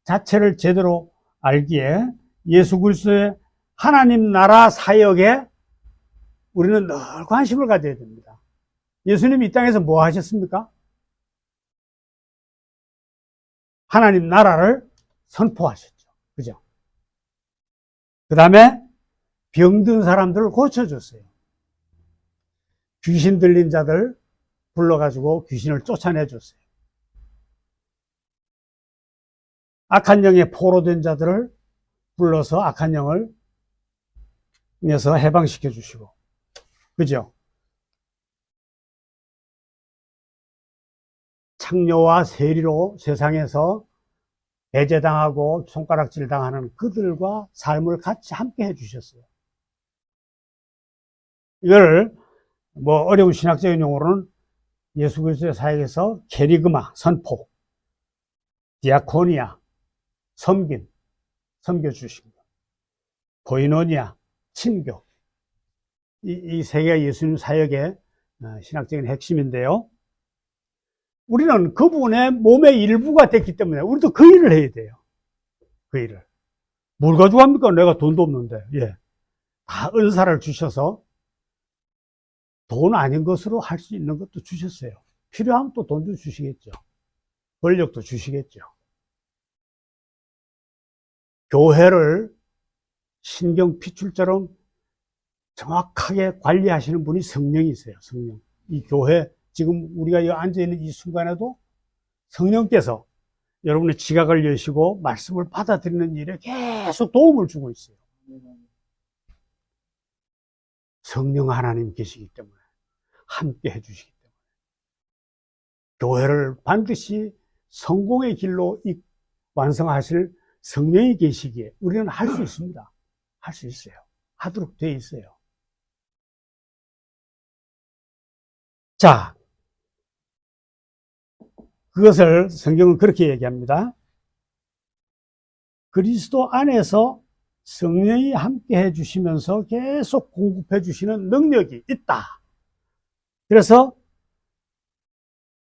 자체를 제대로 알기에 예수 그리스도의 하나님 나라 사역에 우리는 늘 관심을 가져야 됩니다. 예수님이 이 땅에서 뭐 하셨습니까? 하나님 나라를 선포하셨죠. 그죠? 그 다음에 병든 사람들을 고쳐줬어요. 귀신 들린 자들 불러가지고 귀신을 쫓아내줬어요. 악한 영에 포로된 자들을 불러서 악한 영을 내서 해방시켜 주시고, 그죠? 창녀와 세리로 세상에서 배제당하고 손가락질 당하는 그들과 삶을 같이 함께 해주셨어요. 이걸 어려운 신학적인 용어로는 예수 그리스도의 사역에서 케리그마, 선포, 디아코니아, 섬겨주신 것, 코이노니아, 친교, 이 세 개가 예수님 사역의 신학적인 핵심인데요. 우리는 그분의 몸의 일부가 됐기 때문에 우리도 그 일을 해야 돼요. 그 일을. 뭘 가지고 합니까? 내가 돈도 없는데. 예. 다 은사를 주셔서 돈 아닌 것으로 할 수 있는 것도 주셨어요. 필요하면 또 돈도 주시겠죠. 권력도 주시겠죠. 교회를 신경피출처럼 정확하게 관리하시는 분이 성령이세요. 성령. 이 교회, 지금 우리가 여기 앉아있는 이 순간에도 성령께서 여러분의 지각을 여시고 말씀을 받아들이는 일에 계속 도움을 주고 있어요. 성령 하나님 계시기 때문에, 함께 해주시기 때문에 교회를 반드시 성공의 길로 완성하실 성령이 계시기에 우리는 할 수 있습니다. 할 수 있어요. 하도록 되어 있어요. 자, 그것을 성경은 그렇게 얘기합니다. 그리스도 안에서 성령이 함께 해주시면서 계속 공급해 주시는 능력이 있다. 그래서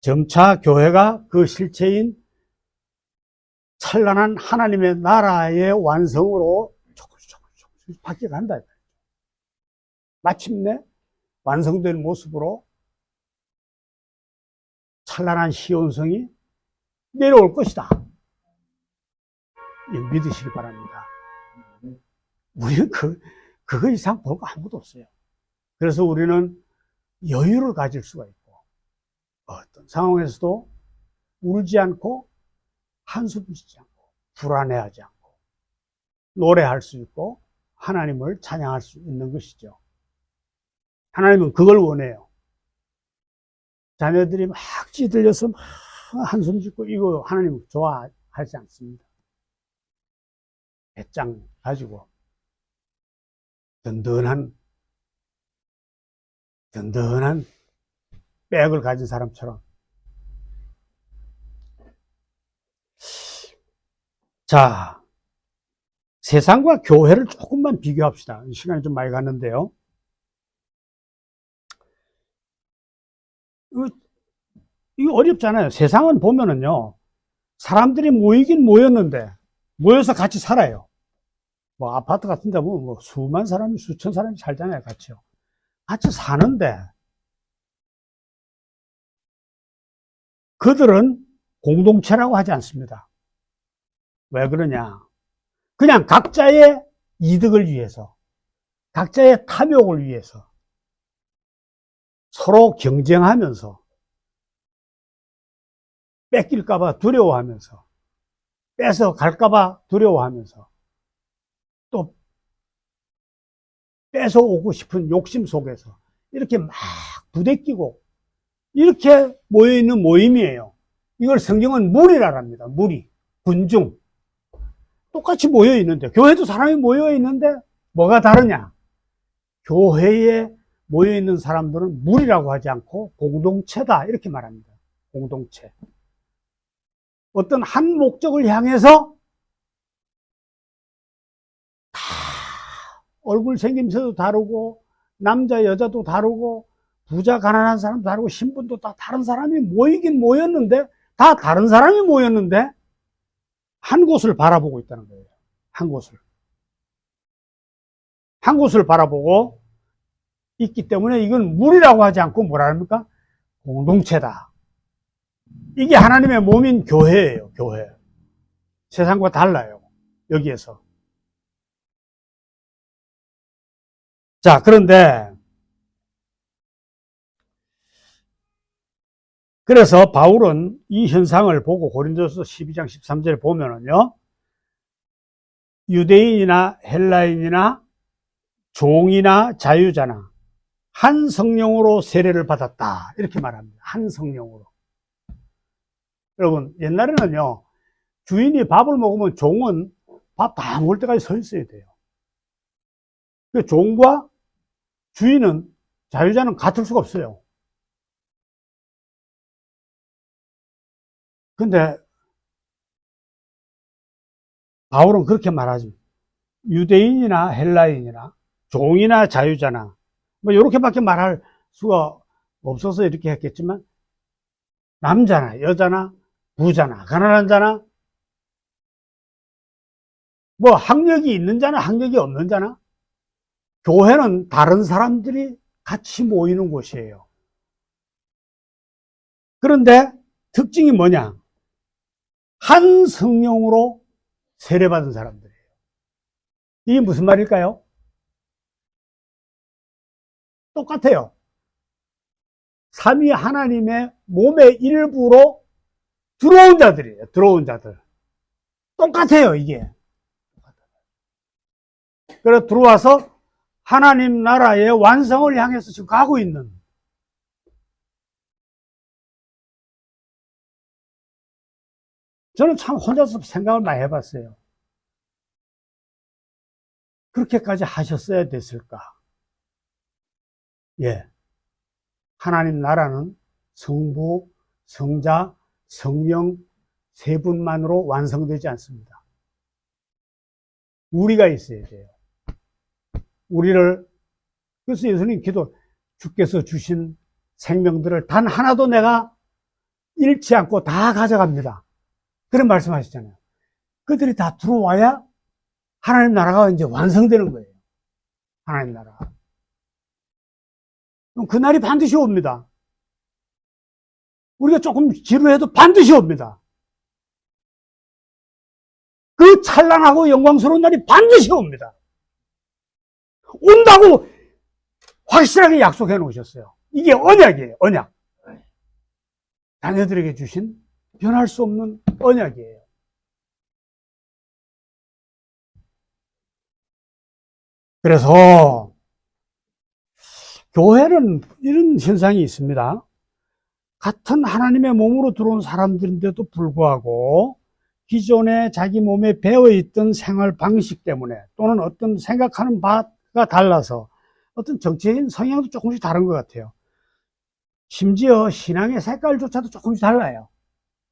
점차 교회가 그 실체인 찬란한 하나님의 나라의 완성으로 조금씩 바뀌어간다. 마침내 완성된 모습으로 찬란한 시온성이 내려올 것이다. 믿으시기 바랍니다. 우리는 그거 이상 볼 거 아무것도 없어요. 그래서 우리는 여유를 가질 수가 있고, 어떤 상황에서도 울지 않고, 한숨 쉬지 않고, 불안해하지 않고, 노래할 수 있고, 하나님을 찬양할 수 있는 것이죠. 하나님은 그걸 원해요. 자녀들이 막 찌들려서 막 한숨 짓고 이거 하나님 좋아하지 않습니다. 배짱 가지고 든든한 백을 가진 사람처럼. 자, 세상과 교회를 조금만 비교합시다. 시간이 좀 많이 갔는데요. 이거 어렵잖아요. 세상은 보면은요, 사람들이 모이긴 모였는데, 모여서 같이 살아요. 뭐, 아파트 같은 데 보면 뭐 수만 사람이, 수천 사람이 살잖아요, 같이요. 같이 사는데, 그들은 공동체라고 하지 않습니다. 왜 그러냐? 그냥 각자의 이득을 위해서, 각자의 탐욕을 위해서, 서로 경쟁하면서, 뺏길까봐 두려워하면서, 뺏어갈까봐 두려워하면서, 또 뺏어오고 싶은 욕심 속에서 이렇게 막 부대끼고 이렇게 모여있는 모임이에요. 이걸 성경은 무리라 합니다. 무리, 군중. 똑같이 모여있는데, 교회도 사람이 모여있는데 뭐가 다르냐? 교회에 모여있는 사람들은 무리라고 하지 않고 공동체다 이렇게 말합니다. 공동체. 어떤 한 목적을 향해서 다 얼굴 생김새도 다르고 남자 여자도 다르고 부자 가난한 사람도 다르고 신분도 다 다른 사람이 모이긴 모였는데, 다 다른 사람이 모였는데 한 곳을 바라보고 있다는 거예요. 한 곳을 바라보고 있기 때문에 이건 무리라고 하지 않고 뭐라 합니까? 공동체다. 이게 하나님의 몸인 교회예요. 교회. 세상과 달라요. 여기에서. 자, 그런데 그래서 바울은 이 현상을 보고 고린도서 12장 13절에 보면은요, 유대인이나 헬라인이나 종이나 자유자나 한 성령으로 세례를 받았다 이렇게 말합니다. 한 성령으로. 여러분, 옛날에는요, 주인이 밥을 먹으면 종은 밥 다 먹을 때까지 서 있어야 돼요. 그 종과 주인은, 자유자는 같을 수가 없어요. 근데 바울은 그렇게 말하지. 유대인이나 헬라인이나 종이나 자유자나 뭐 이렇게밖에 말할 수가 없어서 이렇게 했겠지만, 남자나 여자나 부자나 가난한 자나 뭐 학력이 있는 자나 학력이 없는 자나, 교회는 다른 사람들이 같이 모이는 곳이에요. 그런데 특징이 뭐냐? 한 성령으로 세례받은 사람들이에요. 이게 무슨 말일까요? 똑같아요. 삼위 하나님의 몸의 일부로 들어온 자들이에요. 들어온 자들. 똑같아요, 이게. 그래서 들어와서 하나님 나라의 완성을 향해서 지금 가고 있는. 저는 참 혼자서 생각을 많이 해봤어요. 그렇게까지 하셨어야 됐을까? 예. 하나님 나라는 성부, 성자, 성령 세 분만으로 완성되지 않습니다. 우리가 있어야 돼요. 우리를, 그래서 예수님 기도, 주께서 주신 생명들을 단 하나도 내가 잃지 않고 다 가져갑니다. 그런 말씀 하시잖아요. 그들이 다 들어와야 하나님 나라가 이제 완성되는 거예요. 하나님 나라. 그럼 그날이 반드시 옵니다. 우리가 조금 지루해도 반드시 옵니다. 그 찬란하고 영광스러운 날이 반드시 옵니다. 온다고 확실하게 약속해 놓으셨어요. 이게 언약이에요, 언약. 자녀들에게 주신 변할 수 없는 언약이에요. 그래서 교회는 이런 현상이 있습니다. 같은 하나님의 몸으로 들어온 사람들인데도 불구하고 기존에 자기 몸에 배어있던 생활 방식 때문에 또는 어떤 생각하는 바가 달라서 어떤 정치적인 성향도 조금씩 다른 것 같아요. 심지어 신앙의 색깔조차도 조금씩 달라요.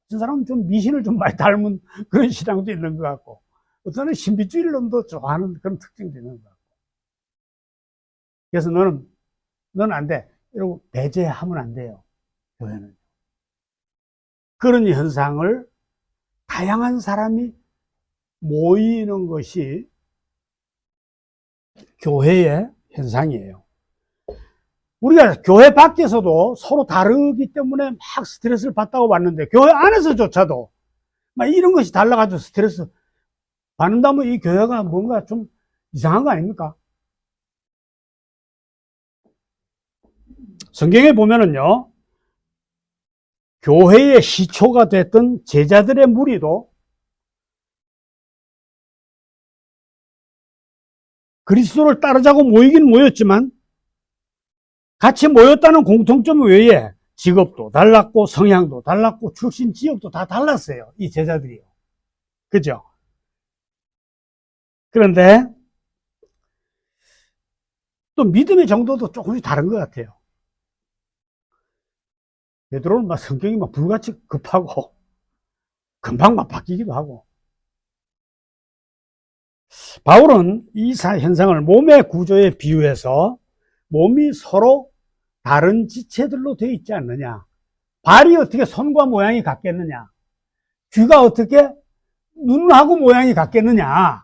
어떤 사람은 좀 미신을 좀 많이 닮은 그런 신앙도 있는 것 같고, 어떤 사람은 신비주의론도 좋아하는 그런 특징도 있는 것 같고. 그래서 너는 안 돼. 이러고 배제하면 안 돼요. 교회는. 그런 현상을 다양한 사람이 모이는 것이 교회의 현상이에요. 우리가 교회 밖에서도 서로 다르기 때문에 막 스트레스를 받다고 봤는데, 교회 안에서조차도 막 이런 것이 달라가지고 스트레스 받는다면 이 교회가 뭔가 좀 이상한 거 아닙니까? 성경에 보면은요, 교회의 시초가 됐던 제자들의 무리도 그리스도를 따르자고 모이긴 모였지만 같이 모였다는 공통점 외에 직업도 달랐고 성향도 달랐고 출신 지역도 다 달랐어요. 이 제자들이요. 그죠? 그런데 또 믿음의 정도도 조금씩 다른 것 같아요. 베드로는 막 성격이 막 불같이 급하고 금방 막 바뀌기도 하고, 바울은 이 현상을 몸의 구조에 비유해서 몸이 서로 다른 지체들로 되어 있지 않느냐, 발이 어떻게 손과 모양이 같겠느냐, 귀가 어떻게 눈하고 모양이 같겠느냐,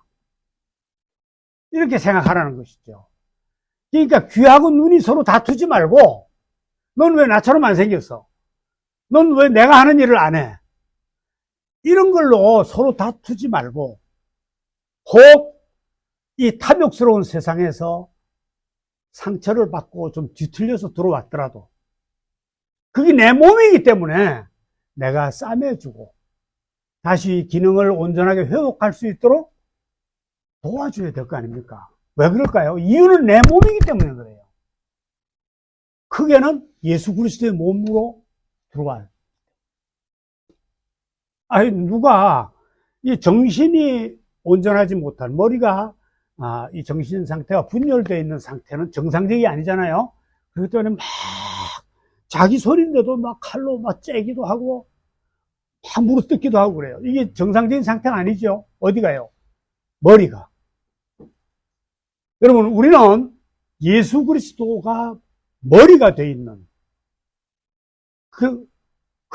이렇게 생각하라는 것이죠. 그러니까 귀하고 눈이 서로 다투지 말고, 넌 왜 나처럼 안 생겼어? 넌 왜 내가 하는 일을 안 해? 이런 걸로 서로 다투지 말고, 혹 이 탐욕스러운 세상에서 상처를 받고 좀 뒤틀려서 들어왔더라도 그게 내 몸이기 때문에 내가 싸매주고 다시 기능을 온전하게 회복할 수 있도록 도와줘야 될 거 아닙니까? 왜 그럴까요? 이유는 내 몸이기 때문에 그래요. 크게는 예수 그리스도의 몸으로 들어와요. 아니, 누가 이 정신이 온전하지 못한, 머리가 이 정신 상태가 분열되어 있는 상태는 정상적이 아니잖아요. 그렇기 때문에 막 자기 소리인데도 막 칼로 막 째기도 하고 막 물어뜯기도 하고 그래요. 이게 정상적인 상태가 아니죠. 어디가요? 머리가. 여러분, 우리는 예수 그리스도가 머리가 되어 있는 그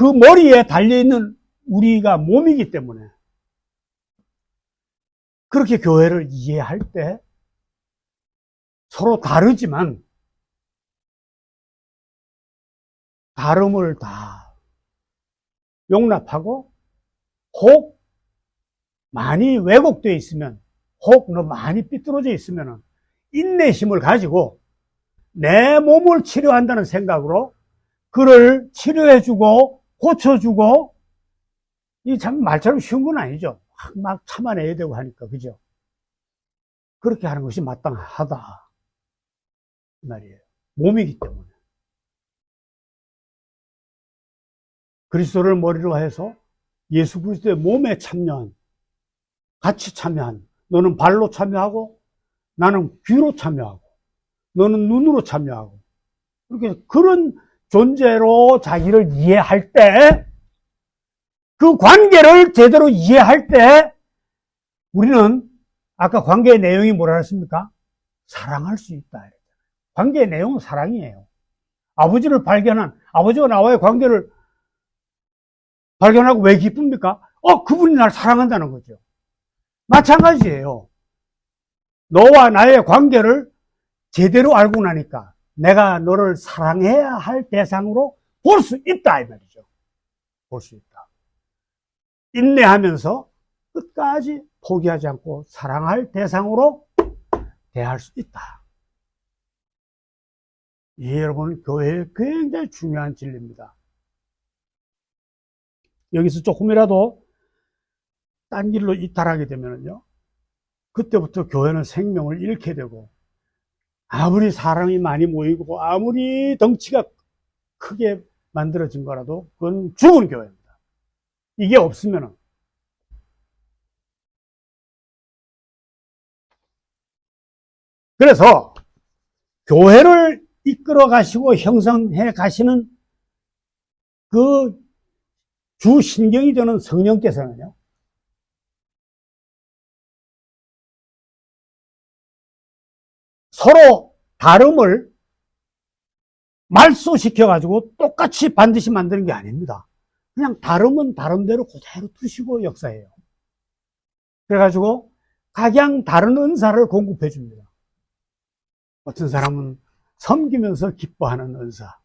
머리에 달려있는 우리가 몸이기 때문에 그렇게 교회를 이해할 때 서로 다르지만 다름을 다 용납하고, 혹 많이 왜곡되어 있으면 혹 너 많이 삐뚤어져 있으면은 인내심을 가지고 내 몸을 치료한다는 생각으로 그를 치료해주고 고쳐주고, 이 참 말처럼 쉬운 건 아니죠. 막 참아내야 되고 하니까, 그죠? 그렇게 하는 것이 마땅하다 이 말이에요. 몸이기 때문에. 그리스도를 머리로 해서 예수 그리스도의 몸에 참여한, 같이 참여한, 너는 발로 참여하고 나는 귀로 참여하고 너는 눈으로 참여하고, 이렇게 그런 존재로 자기를 이해할 때, 그 관계를 제대로 이해할 때 우리는 아까 관계의 내용이 뭐라 했습니까? 사랑할 수 있다. 관계의 내용은 사랑이에요. 아버지를 발견한, 아버지와 나와의 관계를 발견하고 왜 기쁩니까? 그분이 날 사랑한다는 거죠. 마찬가지예요. 너와 나의 관계를 제대로 알고 나니까 내가 너를 사랑해야 할 대상으로 볼 수 있다 이 말이죠. 볼 수 있다. 인내하면서 끝까지 포기하지 않고 사랑할 대상으로 대할 수 있다. 이게 여러분 교회에 굉장히 중요한 진리입니다. 여기서 조금이라도 딴 길로 이탈하게 되면요, 그때부터 교회는 생명을 잃게 되고, 아무리 사람이 많이 모이고 아무리 덩치가 크게 만들어진 거라도 그건 죽은 교회입니다. 이게 없으면은. 그래서 교회를 이끌어 가시고 형성해 가시는 그 주 신경이 되는 성령께서는요, 서로 다름을 말소시켜 가지고 똑같이 반드시 만드는 게 아닙니다. 그냥 다름은 다름대로 그대로 두시고 역사해요. 그래가지고 각양 다른 은사를 공급해 줍니다. 어떤 사람은 섬기면서 기뻐하는 은사,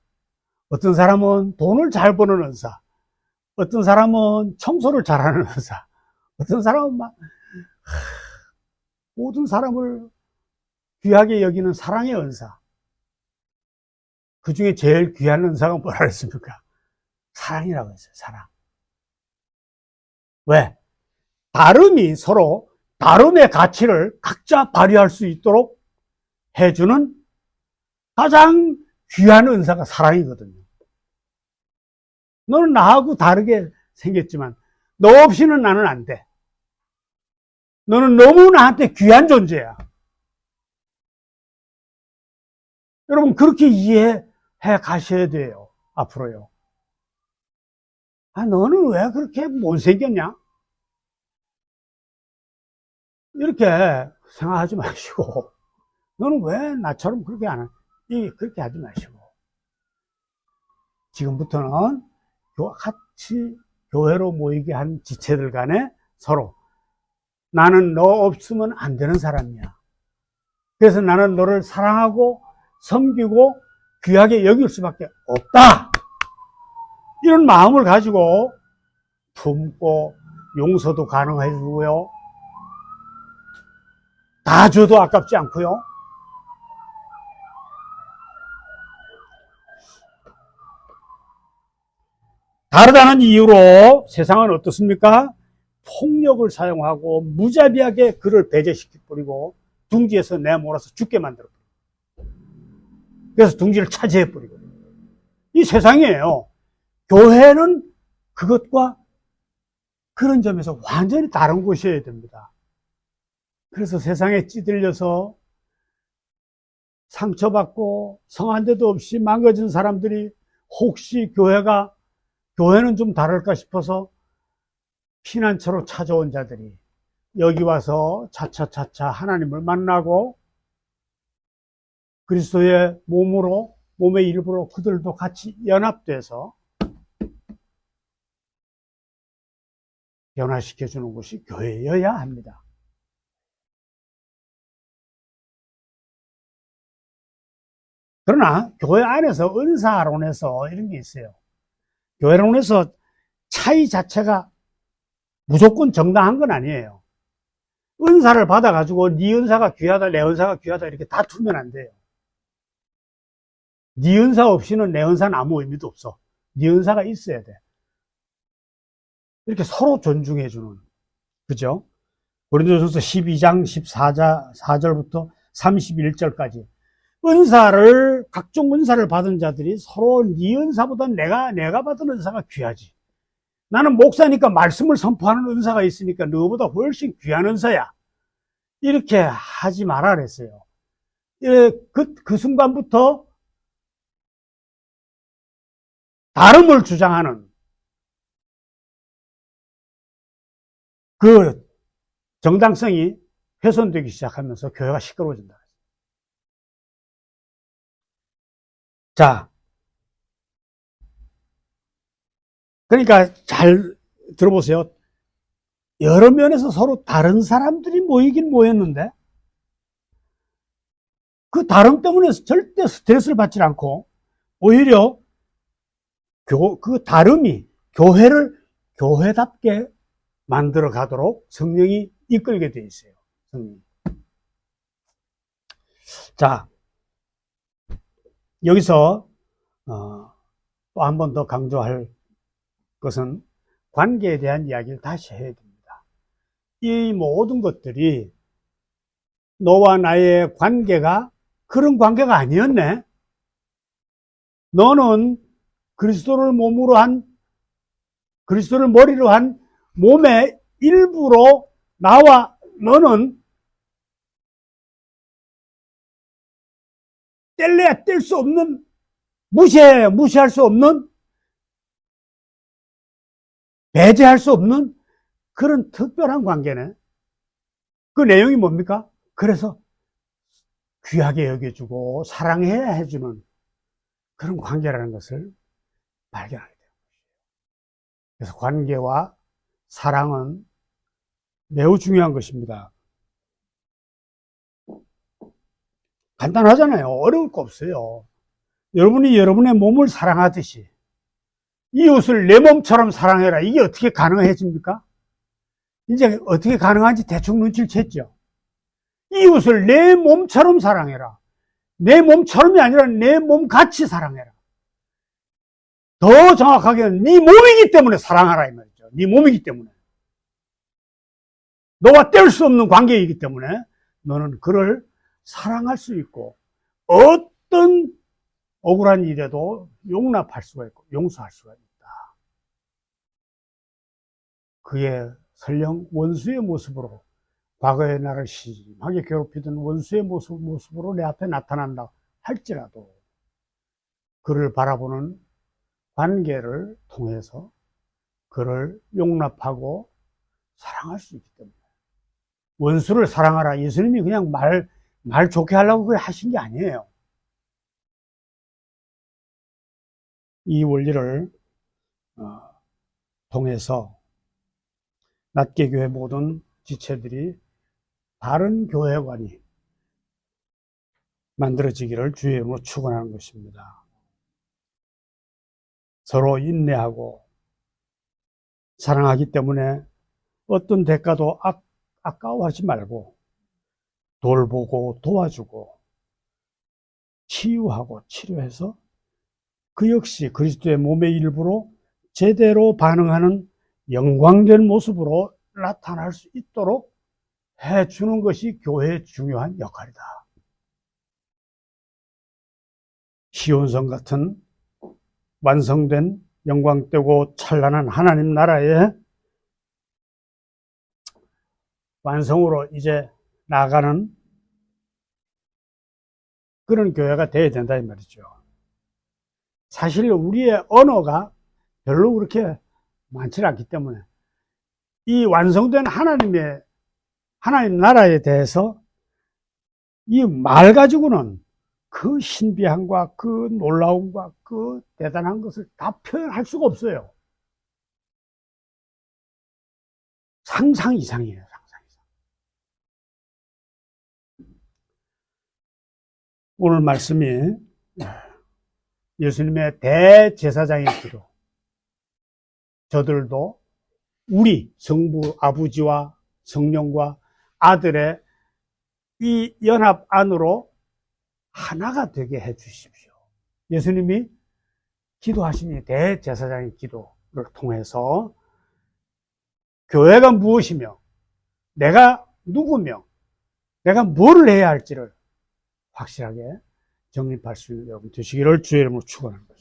어떤 사람은 돈을 잘 버는 은사, 어떤 사람은 청소를 잘하는 은사, 어떤 사람은 막 모든 사람을 귀하게 여기는 사랑의 은사. 그 중에 제일 귀한 은사가 뭐라 그랬습니까? 사랑이라고 했어요. 사랑. 왜? 다름이 서로 다름의 가치를 각자 발휘할 수 있도록 해주는 가장 귀한 은사가 사랑이거든요. 너는 나하고 다르게 생겼지만 너 없이는 나는 안 돼. 너는 너무 나한테 귀한 존재야. 여러분 그렇게 이해해 가셔야 돼요. 앞으로요. 너는 왜 그렇게 못생겼냐? 이렇게 생각하지 마시고, 너는 왜 나처럼 그렇게 안 해? 그렇게 하지 마시고, 지금부터는 같이 교회로 모이게 한 지체들 간에 서로 나는 너 없으면 안 되는 사람이야. 그래서 나는 너를 사랑하고 섬기고 귀하게 여길 수밖에 없다. 이런 마음을 가지고 품고 용서도 가능해 주고요. 다 줘도 아깝지 않고요. 다르다는 이유로 세상은 어떻습니까? 폭력을 사용하고 무자비하게 그를 배제시켜버리고 둥지에서 내몰아서 죽게 만들어버리고, 그래서 둥지를 차지해버리고, 이 세상이에요. 교회는 그것과 그런 점에서 완전히 다른 곳이어야 됩니다. 그래서 세상에 찌들려서 상처받고 성한 데도 없이 망가진 사람들이 혹시 교회는 좀 다를까 싶어서 피난처로 찾아온 자들이 여기 와서 차차차차 하나님을 만나고 그리스도의 몸의 일부로 그들도 같이 연합돼서 변화시켜주는 곳이 교회여야 합니다. 그러나 교회 안에서 은사론에서 이런 게 있어요. 교회론에서 차이 자체가 무조건 정당한 건 아니에요. 은사를 받아가지고 네 은사가 귀하다, 내 은사가 귀하다 이렇게 다투면 안 돼요. 네 은사 없이는 내 은사는 아무 의미도 없어. 네 은사가 있어야 돼. 이렇게 서로 존중해주는, 그죠? 고린도전서 12장 14절부터 31절까지 각종 은사를 받은 자들이 서로 네 은사보다 내가 받은 은사가 귀하지. 나는 목사니까 말씀을 선포하는 은사가 있으니까 너보다 훨씬 귀한 은사야. 이렇게 하지 말아 그랬어요. 그 순간부터 다름을 주장하는 그 정당성이 훼손되기 시작하면서 교회가 시끄러워진다. 자, 그러니까 잘 들어보세요. 여러 면에서 서로 다른 사람들이 모이긴 모였는데 그 다름 때문에 절대 스트레스를 받지 않고 오히려 그 다름이 교회를 교회답게 만들어 가도록 성령이 이끌게 돼 있어요. 성령이. 자, 여기서 또 한 번 더 강조할 것은 관계에 대한 이야기를 다시 해야 됩니다. 이 모든 것들이 너와 나의 관계가 그런 관계가 아니었네. 너는 그리스도를 머리로 한 몸의 일부로 나와 너는 뗄래야 뗄 수 없는, 무시할 수 없는, 배제할 수 없는 그런 특별한 관계네. 그 내용이 뭡니까? 그래서 귀하게 여겨주고 사랑해야 해주는 그런 관계라는 것을 발견하게 돼요. 그래서 관계와 사랑은 매우 중요한 것입니다. 간단하잖아요. 어려울 거 없어요. 여러분이 여러분의 몸을 사랑하듯이 이웃을 내 몸처럼 사랑해라. 이게 어떻게 가능해집니까? 이제 어떻게 가능한지 대충 눈치를 챘죠. 이웃을 내 몸처럼 사랑해라. 내 몸처럼이 아니라 내 몸같이 사랑해라. 더 정확하게는 네 몸이기 때문에 사랑하라 이 말이죠. 네 몸이기 때문에. 너와 뗄 수 없는 관계이기 때문에 너는 그를 사랑할 수 있고 어떤 억울한 일에도 용납할 수가 있고 용서할 수가 있다. 그의 설령 원수의 모습으로 과거에 나를 심하게 괴롭히던 원수의 모습으로 내 앞에 나타난다 할지라도 그를 바라보는 관계를 통해서 그를 용납하고 사랑할 수 있기 때문에 원수를 사랑하라. 예수님이 그냥 말 좋게 하려고 그래 하신 게 아니에요. 이 원리를 통해서 낫게교회 모든 지체들이 바른 교회관이 만들어지기를 주의 이름으로 축원하는 것입니다. 서로 인내하고 사랑하기 때문에 어떤 대가도 아까워하지 말고 돌보고 도와주고 치유하고 치료해서 그 역시 그리스도의 몸의 일부로 제대로 반응하는 영광된 모습으로 나타날 수 있도록 해주는 것이 교회의 중요한 역할이다. 시온성 같은 완성된 영광되고 찬란한 하나님 나라의 완성으로 이제 나아가는 그런 교회가 되어야 된다 이 말이죠. 사실 우리의 언어가 별로 그렇게 많지 않기 때문에 이 완성된 하나님 나라에 대해서 이 말 가지고는 그 신비함과 그 놀라움과 그 대단한 것을 다 표현할 수가 없어요. 상상 이상이에요. 상상 이상. 오늘 말씀이 예수님의 대제사장의 기도, 저들도 우리 성부 아버지와 성령과 아들의 이 연합 안으로 하나가 되게 해 주십시오. 예수님이 기도하시니 대제사장의 기도를 통해서 교회가 무엇이며 내가 누구며 내가 뭐를 해야 할지를 확실하게 정립할 수 있는 여러분 되시기를 주의 이름으로 축원합니다.